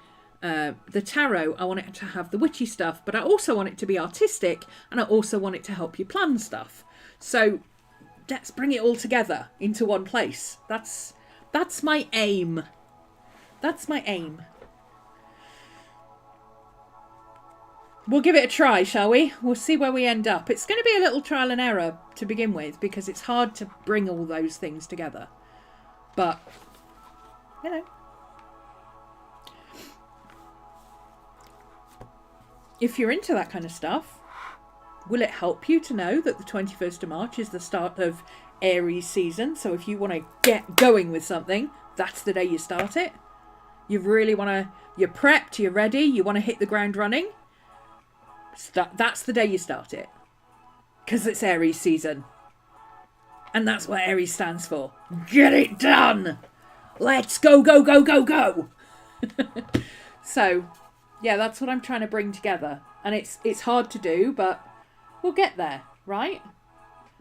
tarot. I want it to have the witchy stuff. But I also want it to be artistic. And I also want it to help you plan stuff. So let's bring it all together into one place. That's my aim. That's my aim. We'll give it a try, shall we? We'll see where we end up. It's going to be a little trial and error to begin with because it's hard to bring all those things together. But, you know. If you're into that kind of stuff, will it help you to know that the 21st of March is the start of Aries season? So if you want to get going with something, that's the day you start it. You really want to, you're prepped, you're ready, you want to hit the ground running. That's the day you start it. Because it's Aries season. And that's what Aries stands for. Get it done! Let's go, go, go, go, go! So, yeah, that's what I'm trying to bring together. And it's hard to do, but we'll get there, right?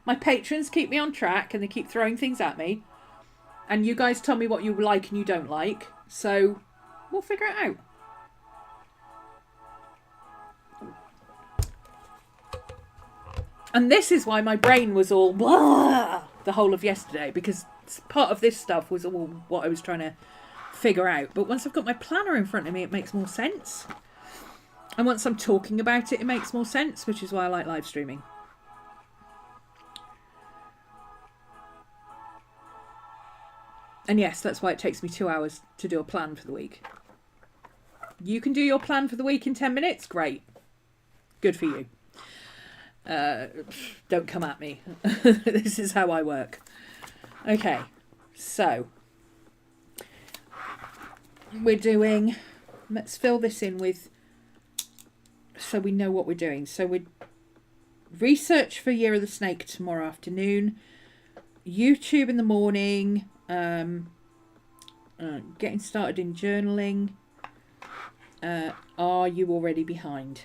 My patrons keep me on track and they keep throwing things at me. And you guys tell me what you like and you don't like. So, we'll figure it out. And this is why my brain was all blah the whole of yesterday, because part of this stuff was all what I was trying to figure out. But once I've got my planner in front of me, it makes more sense. And once I'm talking about it, it makes more sense, which is why I like live streaming. And yes, that's why it takes me 2 hours to do a plan for the week. You can do your plan for the week in 10 minutes? Great. Good for you. Don't come at me. This is how I work. Okay, so we're doing, let's fill this in with, so we know what we're doing. So we research for Year of the Snake tomorrow afternoon, YouTube in the morning, getting started in journaling. Are you already behind?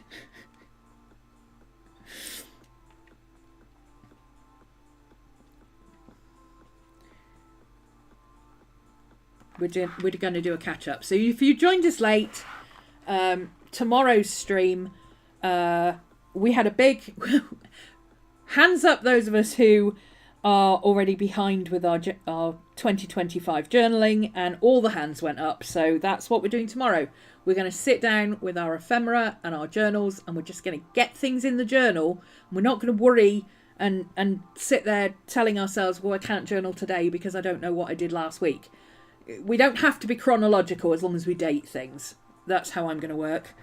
we're going to do a catch up. So if you joined us late, tomorrow's stream, we had a big hands up those of us who are already behind with our 2025 journaling, and all the hands went up. So that's what we're doing tomorrow. We're going to sit down with our ephemera and our journals, and we're just going to get things in the journal. We're not going to worry and sit there telling ourselves, well, I can't journal today because I don't know what I did last week. We don't have to be chronological as long as we date things. That's how I'm going to work.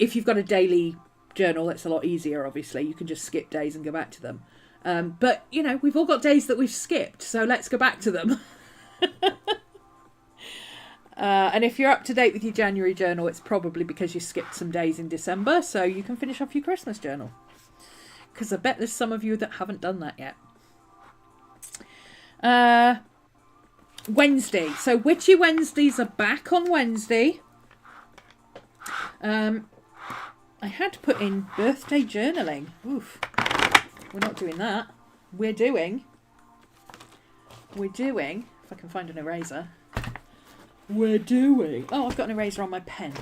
If you've got a daily journal, it's a lot easier, obviously. You can just skip days and go back to them. But, you know, we've all got days that we've skipped, so let's go back to them. And if you're up to date with your January journal, it's probably because you skipped some days in December, so you can finish off your Christmas journal. Because I bet there's some of you that haven't done that yet. Wednesday. So Witchy Wednesdays are back on Wednesday. I had to put in birthday journaling. Oof. We're not doing that. We're doing, if I can find an eraser. Oh, I've got an eraser on my pen.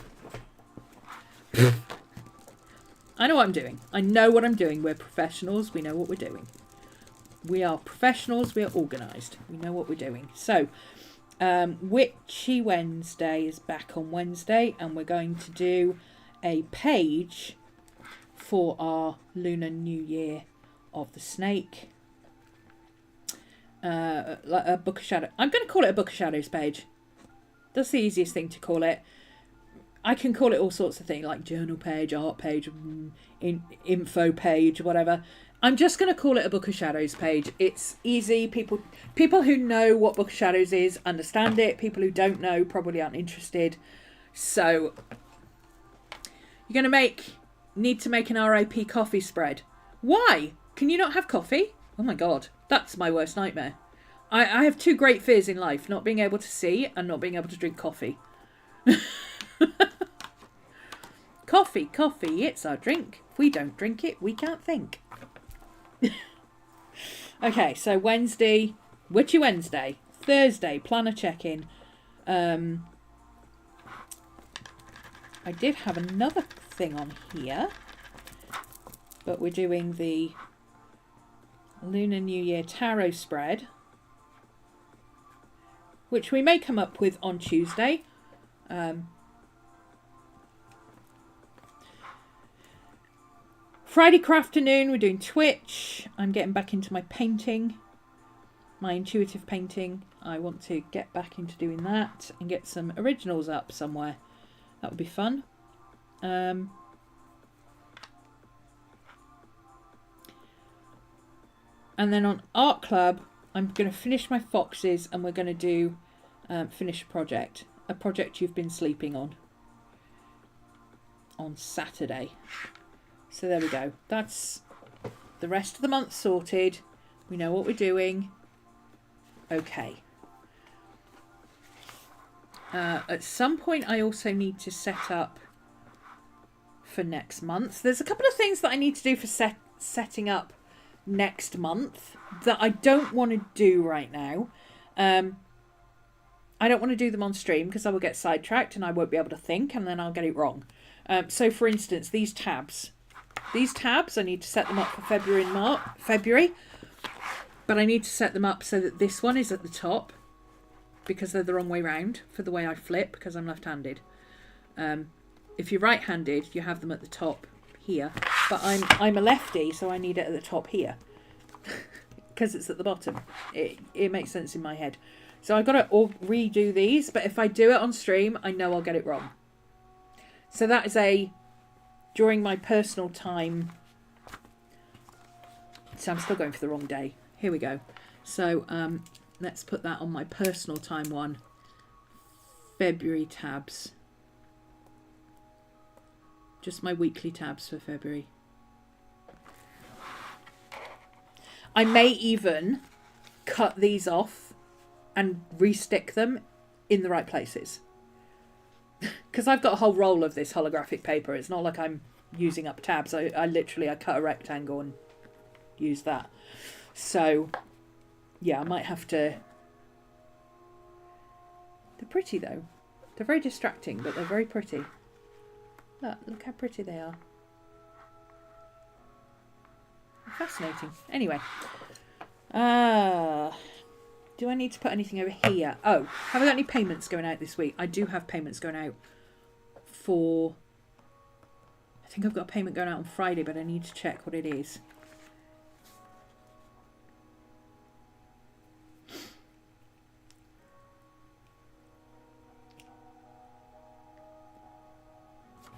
I know what I'm doing. I know what I'm doing. We're professionals. We know what we're doing. We are professionals. We are organised. We know what we're doing. So, Witchy Wednesday is back on Wednesday, and we're going to do a page for our Lunar New Year of the Snake. A Book of Shadows. I'm going to call it a Book of Shadows page. That's the easiest thing to call it. I can call it all sorts of things, like journal page, art page, info page, whatever. I'm just going to call it a Book of Shadows page. It's easy. People who know what Book of Shadows is understand it. People who don't know probably aren't interested. So you're going to need to make an RIP coffee spread. Why? Can you not have coffee? Oh my God, that's my worst nightmare. I have two great fears in life, not being able to see and not being able to drink coffee. Coffee, it's our drink. If we don't drink it, we can't think. Okay, so Wednesday, Witchy Wednesday. Thursday, planner check-in. I did have another thing on here, but we're doing the Lunar New Year tarot spread, which we may come up with on Tuesday. Friday afternoon, we're doing Twitch. I'm getting back into my painting, my intuitive painting. I want to get back into doing that and get some originals up somewhere. That would be fun. And then on Art Club, I'm going to finish my foxes, and we're going to do finish a project you've been sleeping on Saturday. So there we go. That's the rest of the month sorted. We know what we're doing. Okay. At some point, I also need to set up for next month. There's a couple of things that I need to do for setting up next month that I don't want to do right now. I don't want to do them on stream because I will get sidetracked and I won't be able to think, and then I'll get it wrong. So for instance, these tabs, I need to set them up for February, but I need to set them up so that this one is at the top, because they're the wrong way round for the way I flip, because I'm left-handed. If you're right-handed, you have them at the top here, but I'm a lefty, so I need it at the top here because it's at the bottom. It makes sense in my head. So I've got to redo these, but if I do it on stream, I know I'll get it wrong. So that is during my personal time. So I'm still going for the wrong day. Here we go. So let's put that on my personal time one. February tabs. Just my weekly tabs for February. I may even cut these off and restick them in the right places. Because I've got a whole roll of this holographic paper. It's not like I'm using up tabs. I literally cut a rectangle and use that. So, yeah, I might have to They're pretty though. They're very distracting, but they're very pretty. Look how pretty they are. Fascinating. Anyway. Do I need to put anything over here? Oh, have I got any payments going out this week? I do have payments going out for... I think I've got a payment going out on Friday, but I need to check what it is.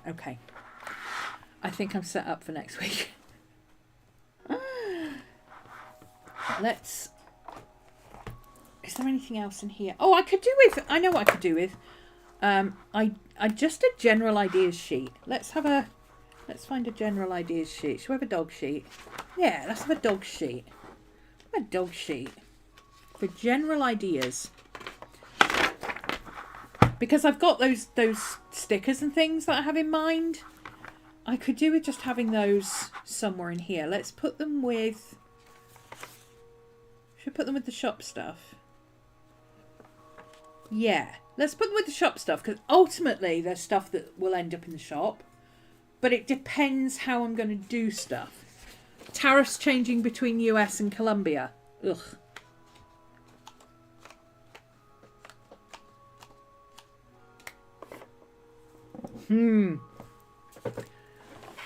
Okay. I think I'm set up for next week. Let's... Is there anything else in here? Oh, I could do with... I know what I could do with. I just a general ideas sheet. Let's find a general ideas sheet. Should we have a dog sheet? Yeah, let's have a dog sheet. A dog sheet for general ideas. Because I've got those stickers and things that I have in mind. I could do with just having those somewhere in here. Let's put them with... Should I put them with the shop stuff? Yeah, let's put them with the shop stuff, because ultimately there's stuff that will end up in the shop. But it depends how I'm going to do stuff. Tariffs changing between US and Colombia. Ugh.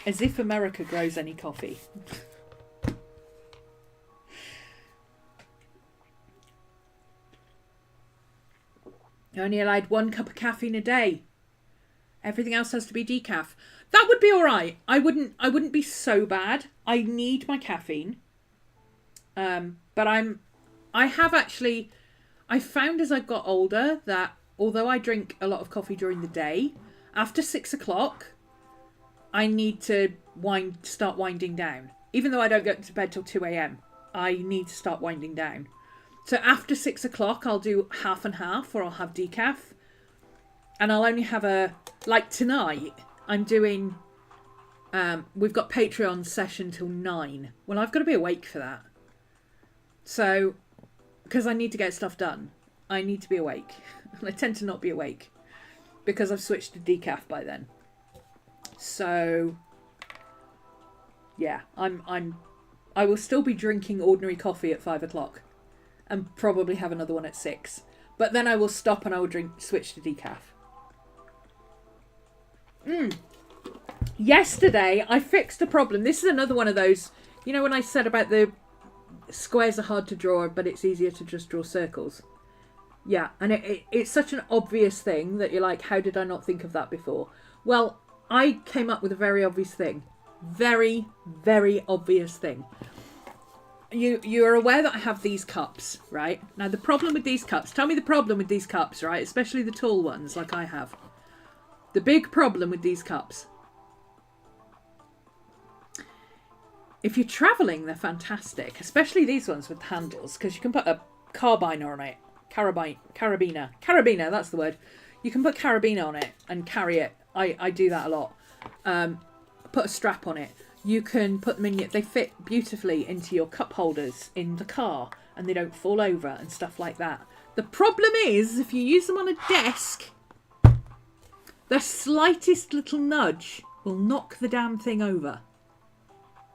As if America grows any coffee. You're only allowed 1 cup of caffeine a day. Everything else has to be decaf. That would be all right. I wouldn't be so bad. I need my caffeine. But I found as I've got older that although I drink a lot of coffee during the day, after 6 o'clock, I need to start winding down. Even though I don't get to bed till 2 a.m, I need to start winding down. So after 6 o'clock, I'll do half and half, or I'll have decaf. And I'll only have like tonight, I'm doing, we've got Patreon session till 9. Well, I've got to be awake for that. So, because I need to get stuff done, I need to be awake. And I tend to not be awake because I've switched to decaf by then. So, yeah, I will still be drinking ordinary coffee at 5 o'clock and probably have another one at 6. But then I will stop and I will switch to decaf. Yesterday, I fixed a problem. This is another one of those, you know when I said about the squares are hard to draw, but it's easier to just draw circles? Yeah, and it's such an obvious thing that you're like, how did I not think of that before? Well, I came up with a very obvious thing. Very, very obvious thing. You're aware that I have these cups, right? Now, the problem with these cups, tell me the problem with these cups, right? Especially the tall ones like I have. The big problem with these cups. If you're travelling, they're fantastic. Especially these ones with handles, because you can put a carbiner on it. Carabiner, that's the word. You can put carabiner on it and carry it. I do that a lot. Put a strap on it. You can put them in, they fit beautifully into your cup holders in the car and they don't fall over and stuff like that. The problem is, if you use them on a desk, the slightest little nudge will knock the damn thing over.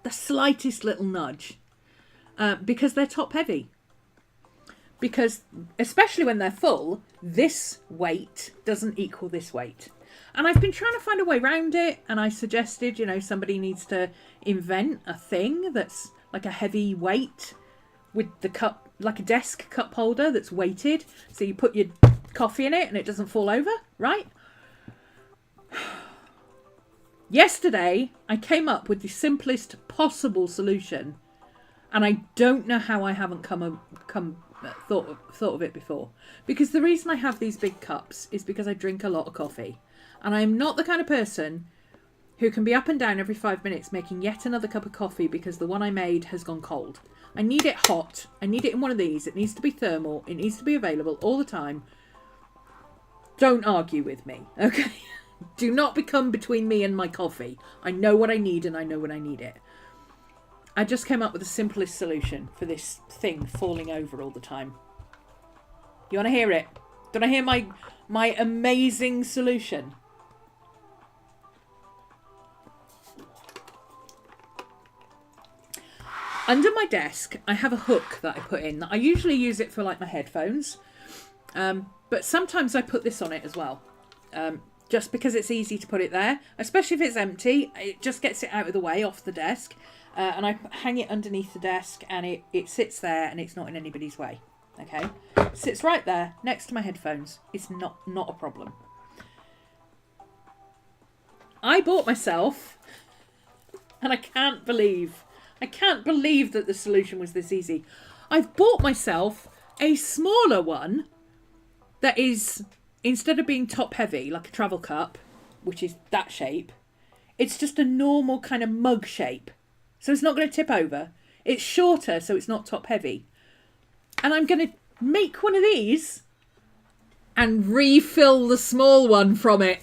The slightest little nudge. Because they're top heavy. Because, especially when they're full, this weight doesn't equal this weight. And I've been trying to find a way around it, and I suggested, somebody needs to invent a thing that's like a heavy weight with the cup, like a desk cup holder that's weighted. So you put your coffee in it and it doesn't fall over, right? Yesterday, I came up with the simplest possible solution, and I don't know how I haven't thought of it before. Because the reason I have these big cups is because I drink a lot of coffee. And I am not the kind of person who can be up and down every 5 minutes making yet another cup of coffee because the one I made has gone cold. I need it hot. I need it in one of these. It needs to be thermal. It needs to be available all the time. Don't argue with me, okay? Do not become between me and my coffee. I know what I need and I know when I need it. I just came up with the simplest solution for this thing falling over all the time. You want to hear it? Gonna hear my amazing solution. Under my desk, I have a hook that I put in. I usually use it for like my headphones, but sometimes I put this on it as well, just because it's easy to put it there, especially if it's empty. It just gets it out of the way off the desk, and I hang it underneath the desk, and it sits there, and it's not in anybody's way. Okay, it sits right there next to my headphones. It's not a problem. I bought myself, and I can't believe that the solution was this easy. I've bought myself a smaller one that is, instead of being top heavy like a travel cup, which is that shape, it's just a normal kind of mug shape. So it's not going to tip over. It's shorter, so it's not top heavy. And I'm going to make one of these and refill the small one from it.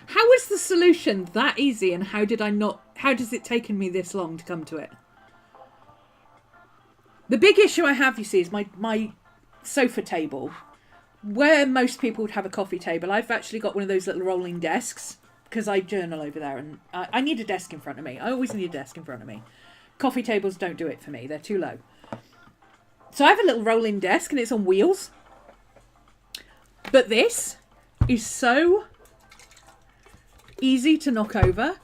How is the solution that easy, and how does it taken me this long to come to it? The big issue I have, you see, is my sofa table. Where most people would have a coffee table, I've actually got one of those little rolling desks, because I journal over there, and I need a desk in front of me. I always need a desk in front of me. Coffee tables don't do it for me. They're too low. So I have a little rolling desk, and it's on wheels. But this is so easy to knock over.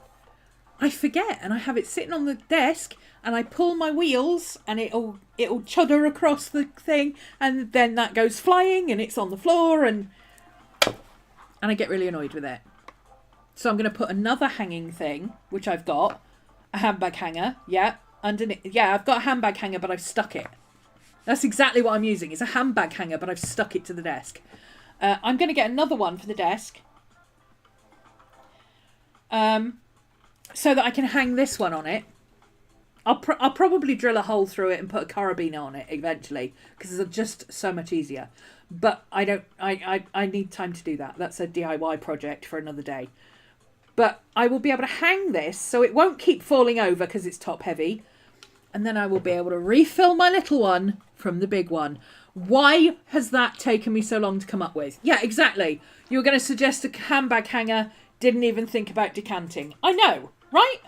I forget, and I have it sitting on the desk, and I pull my wheels, and it'll chudder across the thing, and then that goes flying, and it's on the floor, and I get really annoyed with it. So I'm going to put another hanging thing, which I've got, a handbag hanger. Yeah, underneath. Yeah, I've got a handbag hanger, but I've stuck it. That's exactly what I'm using. It's a handbag hanger, but I've stuck it to the desk. I'm going to get another one for the desk. So that I can hang this one on it. I'll probably drill a hole through it and put a carabiner on it eventually, because it's just so much easier. But I need time to do that. That's a DIY project for another day. But I will be able to hang this so it won't keep falling over because it's top heavy. And then I will be able to refill my little one from the big one. Why has that taken me so long to come up with? Yeah, exactly. You were going to suggest a handbag hanger. Didn't even think about decanting. I know, right?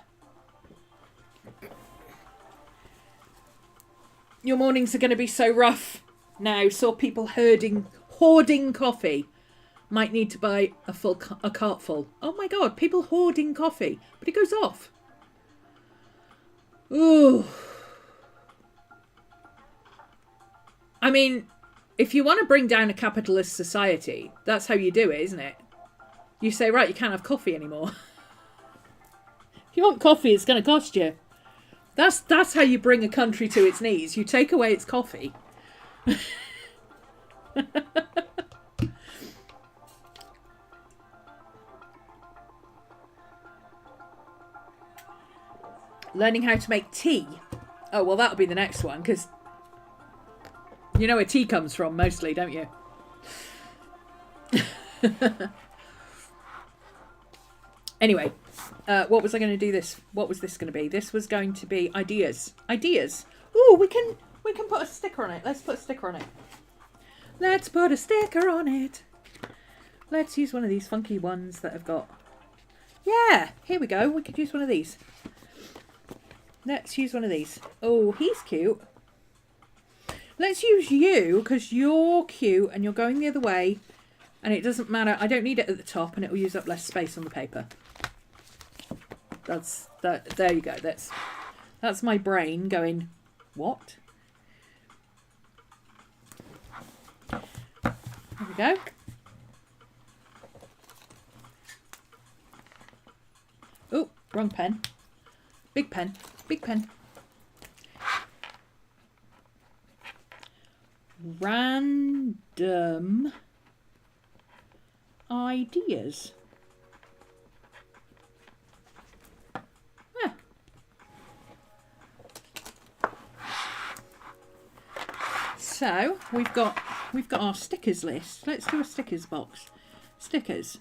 Your mornings are going to be so rough now. Saw people hoarding coffee. Might need to buy a cart full. Oh my God, people hoarding coffee. But it goes off. Ooh. I mean, if you want to bring down a capitalist society, that's how you do it, isn't it? You say, right, you can't have coffee anymore. If you want coffee, it's going to cost you. That's how you bring a country to its knees. You take away its coffee. Learning how to make tea. Oh, well, that'll be the next one, because you know where tea comes from mostly, don't you? Anyway, what was I going to do this? What was this going to be? This was going to be ideas. Ideas. Ooh, we can put a sticker on it. Let's put a sticker on it. Let's put a sticker on it. Let's use one of these funky ones that I've got. Yeah, here we go. We could use one of these. Let's use one of these. Oh, he's cute. Let's use you because you're cute and you're going the other way. And it doesn't matter. I don't need it at the top and it will use up less space on the paper. That's that. There you go. That's my brain going, what? There we go. Oh, wrong pen. Big pen. Big pen. Random ideas. Yeah. So we've got our stickers list. Let's do a stickers box. Stickers.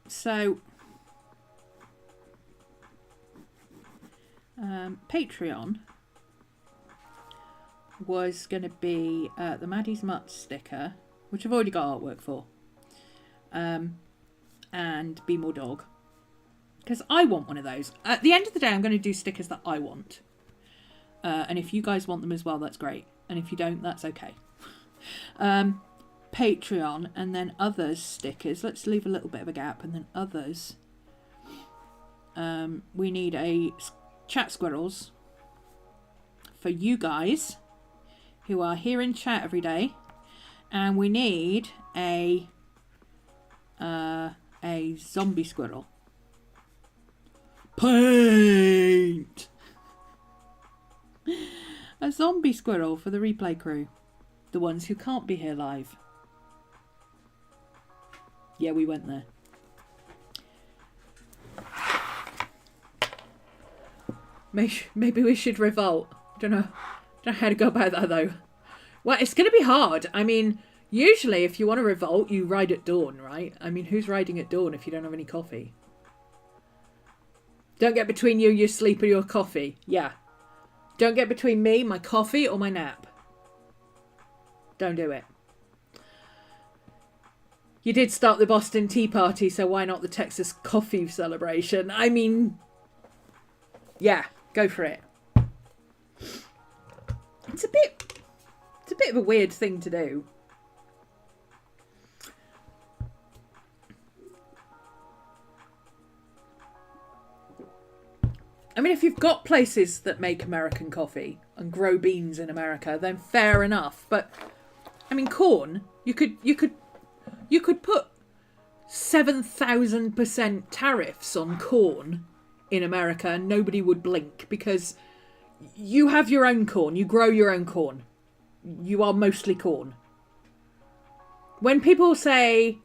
So Patreon was going to be the Maddie's Mutt sticker, which I've already got artwork for, and Be More Dog, because I want one of those. At the end of the day, I'm going to do stickers that I want, and if you guys want them as well, that's great, and if you don't, that's okay. Patreon, and then others stickers. Let's leave a little bit of a gap, and then others. We need a chat squirrels for you guys who are here in chat every day, and we need a zombie squirrel. Paint a zombie squirrel for the replay crew, the ones who can't be here live. Yeah, we went there. Maybe we should revolt. Don't know how to go about that though. Well, it's going to be hard. I mean, usually if you want to revolt, you ride at dawn, right? I mean, who's riding at dawn if you don't have any coffee? Don't get between you, your sleep, or your coffee. Yeah. Don't get between me, my coffee, or my nap. Don't do it. You did start the Boston Tea Party, so why not the Texas coffee celebration? I mean, yeah, go for it. It's a bit of a weird thing to do. I mean, if you've got places that make American coffee and grow beans in America, then fair enough. But I mean, corn, you could put 7,000% tariffs on corn in America and nobody would blink, because you have your own corn. You grow your own corn. You are mostly corn. When people say,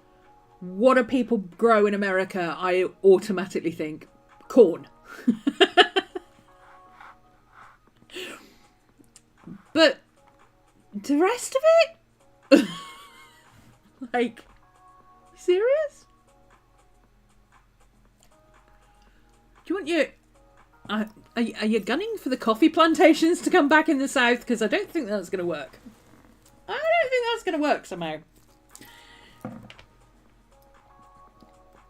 what do people grow in America? I automatically think corn. But the rest of it? Like, serious? Do you want your... Are you gunning for the coffee plantations to come back in the south? Because I don't think that's going to work. I don't think that's going to work somehow.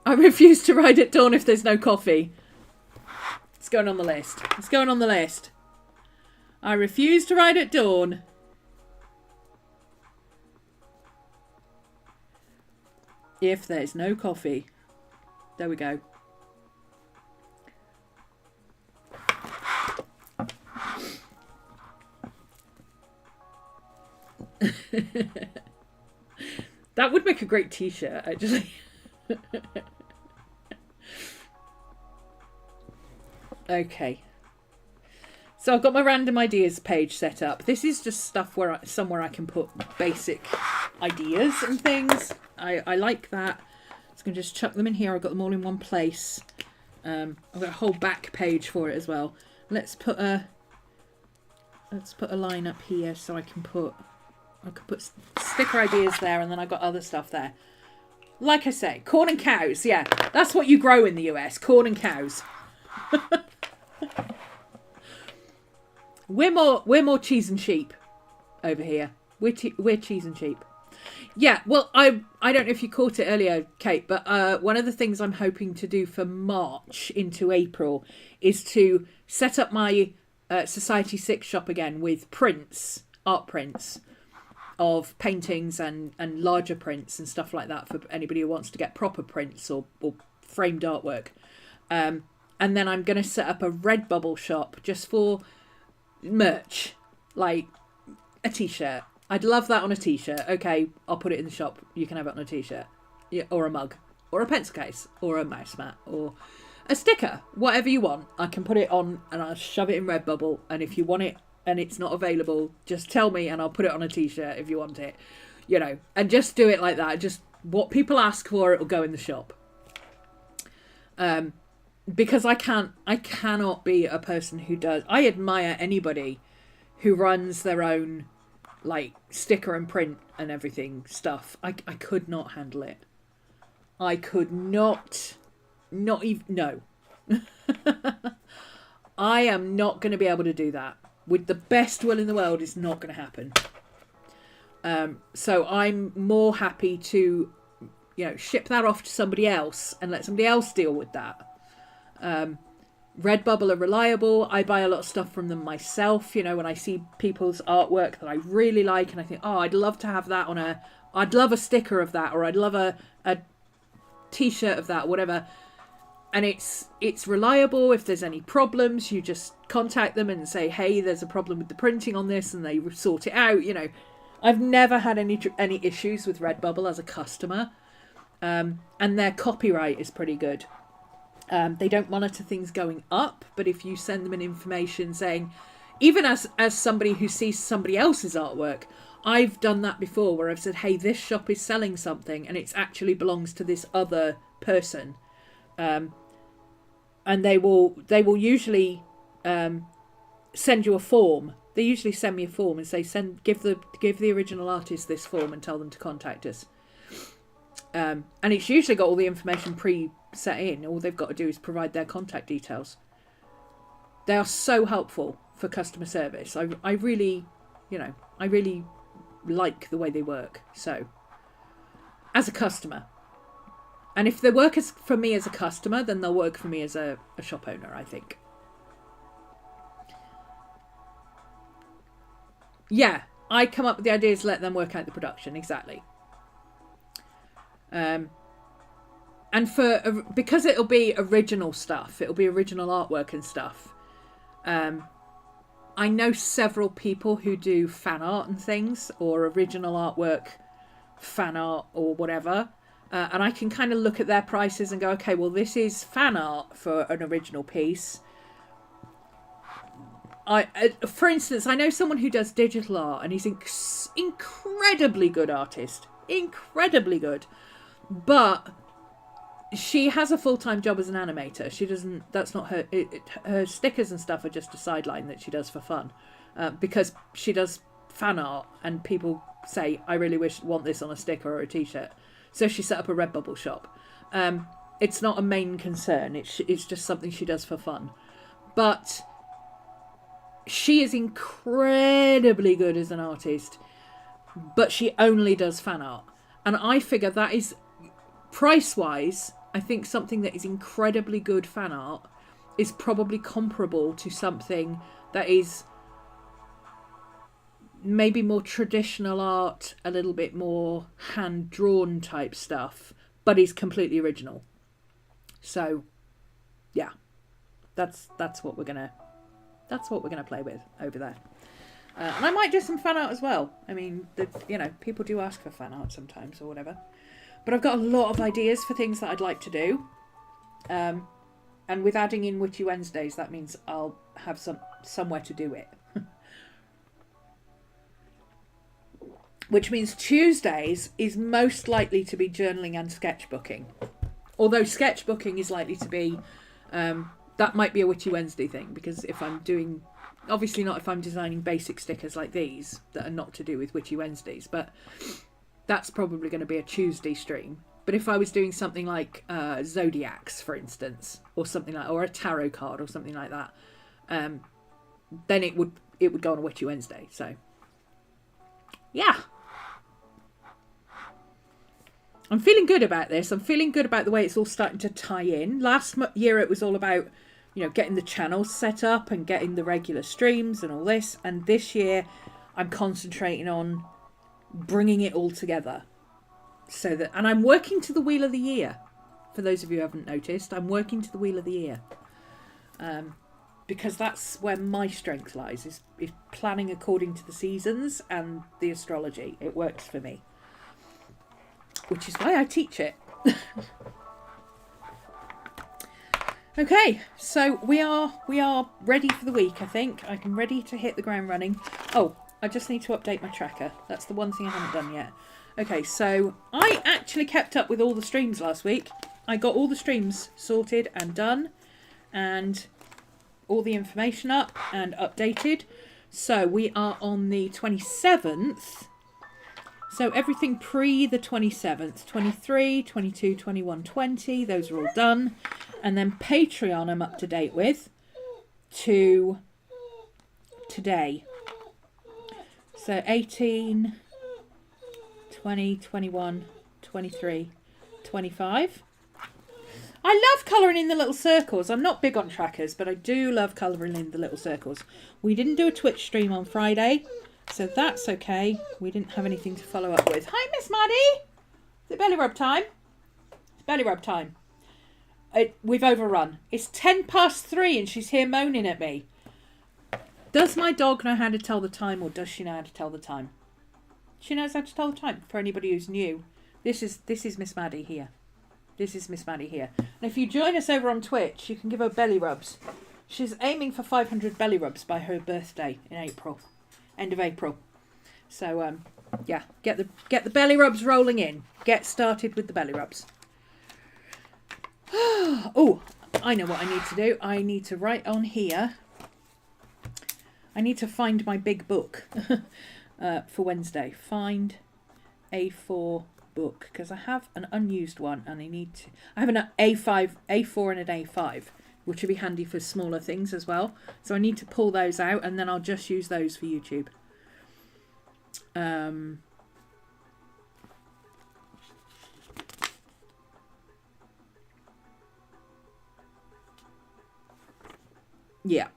I refuse to ride at dawn if there's no coffee. It's going on the list. It's going on the list. I refuse to ride at dawn. If there's no coffee. There we go. That would make a great t-shirt, actually. Okay. So I've got my random ideas page set up. This is just stuff where somewhere I can put basic ideas and things. I like that. So I'm going to just chuck them in here. I've got them all in one place. I've got a whole back page for it as well. Let's put a line up here so I could put sticker ideas there, and then I've got other stuff there. Like I say, corn and cows. Yeah, that's what you grow in the US. Corn and cows. We're more cheese and sheep over here. We're cheese and sheep. Yeah, well, I don't know if you caught it earlier, Kate, but one of the things I'm hoping to do for March into April is to set up my Society 6 shop again with prints, art prints of paintings and larger prints and stuff like that for anybody who wants to get proper prints or framed artwork. And then I'm going to set up a Redbubble shop just for merch, like a t-shirt. I'd love that on a t-shirt. Okay, I'll put it in the shop. You can have it on a t-shirt, yeah, or a mug, or a pencil case, or a mouse mat, or a sticker. Whatever you want, I can put it on and I'll shove it in Redbubble. And if you want it and it's not available, just tell me and I'll put it on a t-shirt if you want it. You know, and just do it like that. Just what people ask for, it'll go in the shop. Because I cannot be a person who does. I admire anybody who runs their own, like, sticker and print and everything stuff. I could not handle it. I could not even, no. I am not going to be able to do that. With the best will in the world, it's not going to happen. So I'm more happy to, ship that off to somebody else and let somebody else deal with that. Redbubble are reliable. I buy a lot of stuff from them myself. When I see people's artwork that I really like and I think, oh, I'd love to have that I'd love a sticker of that, or I'd love a t-shirt of that, whatever. And it's reliable. If there's any problems, you just contact them and say, hey, there's a problem with the printing on this, and they sort it out. I've never had any issues with Redbubble as a customer. And their copyright is pretty good. They don't monitor things going up, but if you send them an information saying, even as somebody who sees somebody else's artwork, I've done that before where I've said, hey, this shop is selling something and it actually belongs to this other person. And they will usually send you a form. They usually send me a form and say, give the original artist this form and tell them to contact us. And it's usually got all the information pre-set in. All they've got to do is provide their contact details. They are so helpful for customer service. I really like the way they work. So, as a customer. And if they work for me as a customer, then they'll work for me as a shop owner, I think. Yeah, I come up with the ideas, let them work out the production, exactly. And because it'll be original stuff, it'll be original artwork and stuff. I know several people who do fan art and things, or original artwork, fan art, or whatever. And I can kind of look at their prices and go, okay, well, this is fan art for an original piece. For instance, I know someone who does digital art, and he's incredibly good artist. Incredibly good. But she has a full-time job as an animator. She doesn't, that's not her, her stickers and stuff are just a sideline that she does for fun. Because she does fan art and people say, I really want this on a sticker or a t-shirt. So she set up a Redbubble shop. It's not a main concern. It's just something she does for fun. But she is incredibly good as an artist, but she only does fan art. And I figure that is, price-wise, I think something that is incredibly good fan art is probably comparable to something that is maybe more traditional art, a little bit more hand-drawn type stuff, but is completely original. So, yeah, that's what we're gonna play with over there. And I might do some fan art as well. I mean, people do ask for fan art sometimes or whatever. But I've got a lot of ideas for things that I'd like to do. And with adding in Witchy Wednesdays, that means I'll have somewhere to do it. Which means Tuesdays is most likely to be journaling and sketchbooking. Although sketchbooking is likely to be... that might be a Witchy Wednesday thing, because if I'm doing... Obviously not if I'm designing basic stickers like these that are not to do with Witchy Wednesdays, but that's probably going to be a Tuesday stream. But if I was doing something like Zodiacs, for instance, or something like, or a tarot card or something like that, then it would go on a Witchy Wednesday. So, yeah. I'm feeling good about this. I'm feeling good about the way it's all starting to tie in. Last year it was all about, getting the channels set up and getting the regular streams and all this. And this year I'm concentrating on bringing it all together. And I'm working to the wheel of the year. For those of you who haven't noticed, I'm working to the wheel of the year. Because that's where my strength lies, is planning according to the seasons and the astrology. It works for me. Which is why I teach it. Okay, so we are ready for the week, I think. I'm ready to hit the ground running. Oh, I just need to update my tracker. That's the one thing I haven't done yet. Okay, so I actually kept up with all the streams last week. I got all the streams sorted and done, and all the information up and updated. So we are on the 27th. So everything pre the 27th, 23, 22, 21, 20, those are all done. And then Patreon I'm up to date with to today. So 18, 20, 21, 23, 25. I love colouring in the little circles. I'm not big on trackers, but I do love colouring in the little circles. We didn't do a Twitch stream on Friday, so that's okay. We didn't have anything to follow up with. Hi, Miss Maddie. Is it belly rub time? It's belly rub time. We've overrun. It's 3:10 and she's here moaning at me. Does my dog know how to tell the time, or does she know how to tell the time? She knows how to tell the time. For anybody who's new, this is Miss Maddie here. This is Miss Maddie here. And if you join us over on Twitch, you can give her belly rubs. She's aiming for 500 belly rubs by her birthday in April, end of April. So yeah, get the belly rubs rolling in. Get started with the belly rubs. Oh, I know what I need to do. I need to write on here. I need to find my big book for Wednesday. Find A4 book, because I have an unused one and I have an A4 and an A5, which would be handy for smaller things as well. So I need to pull those out, and then I'll just use those for YouTube. Yeah.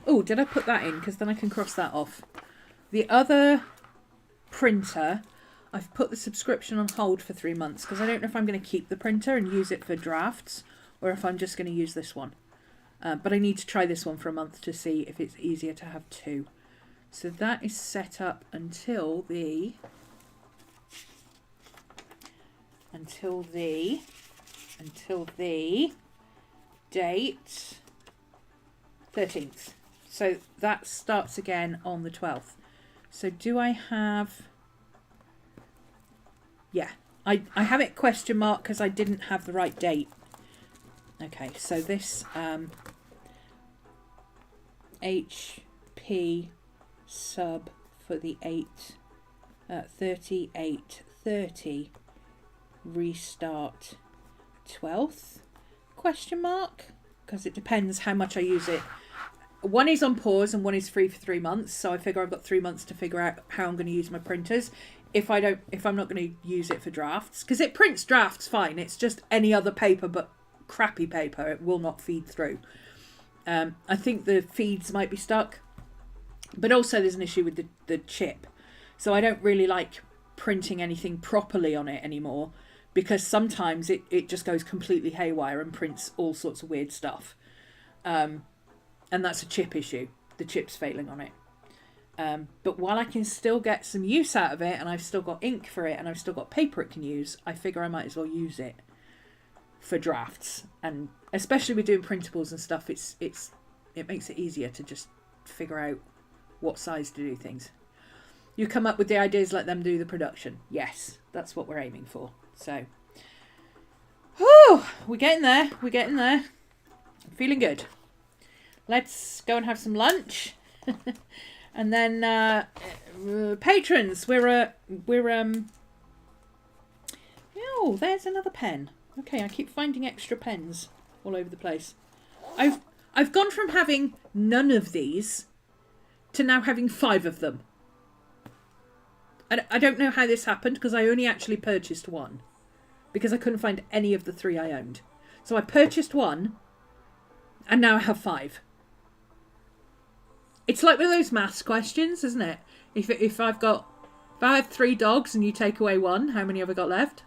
Oh, did I put that in? Because then I can cross that off. The other printer, I've put the subscription on hold for 3 months because I don't know if I'm going to keep the printer and use it for drafts or if I'm just going to use this one. But I need to try this one for a month to see if it's easier to have two. So that is set up until the date 13th. So that starts again on the 12th. So do I have... Yeah, I have it question mark because I didn't have the right date. Okay, so this HP sub for the 3830 restart 12th question mark, because it depends how much I use it. One is on pause and one is free for 3 months, so I figure I've got 3 months to figure out how I'm going to use my printers. If I'm not going to use it for drafts, because it prints drafts fine, it's just any other paper but crappy paper, it will not feed through. I think the feeds might be stuck, but also there's an issue with the chip, so I don't really like printing anything properly on it anymore, because sometimes it just goes completely haywire and prints all sorts of weird stuff, and that's a chip issue. The chip's failing on it. But while I can still get some use out of it, and I've still got ink for it, and I've still got paper it can use, I figure I might as well use it for drafts. And especially with doing printables and stuff, it makes it easier to just figure out what size to do things. You come up with the ideas, let them do the production. Yes, that's what we're aiming for. So, whew, we're getting there. We're getting there. I'm feeling good. Let's go and have some lunch. And then patrons, oh, there's another pen. Okay, I keep finding extra pens all over the place. I've gone from having none of these to now having 5 of them. I don't know how this happened, because I only actually purchased one because I couldn't find any of the 3 I owned. So I purchased one and now I have 5. It's like one of those maths questions, isn't it? If I have 3 dogs and you take away 1, how many have I got left?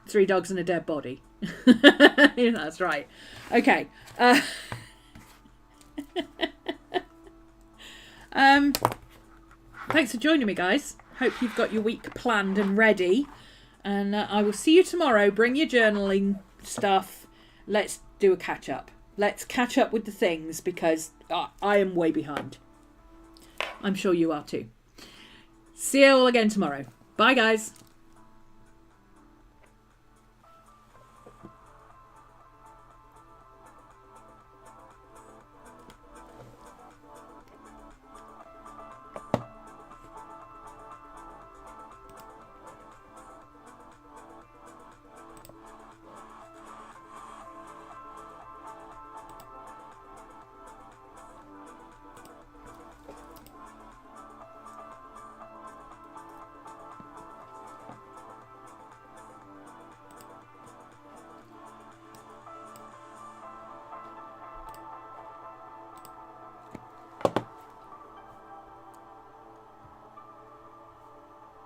3 dogs and a dead body. Yeah, that's right. Okay. Thanks for joining me, guys. Hope you've got your week planned and ready. And I will see you tomorrow. Bring your journaling stuff. Let's do a catch up. Let's catch up with the things, because I am way behind. I'm sure you are too. See you all again tomorrow. Bye, guys.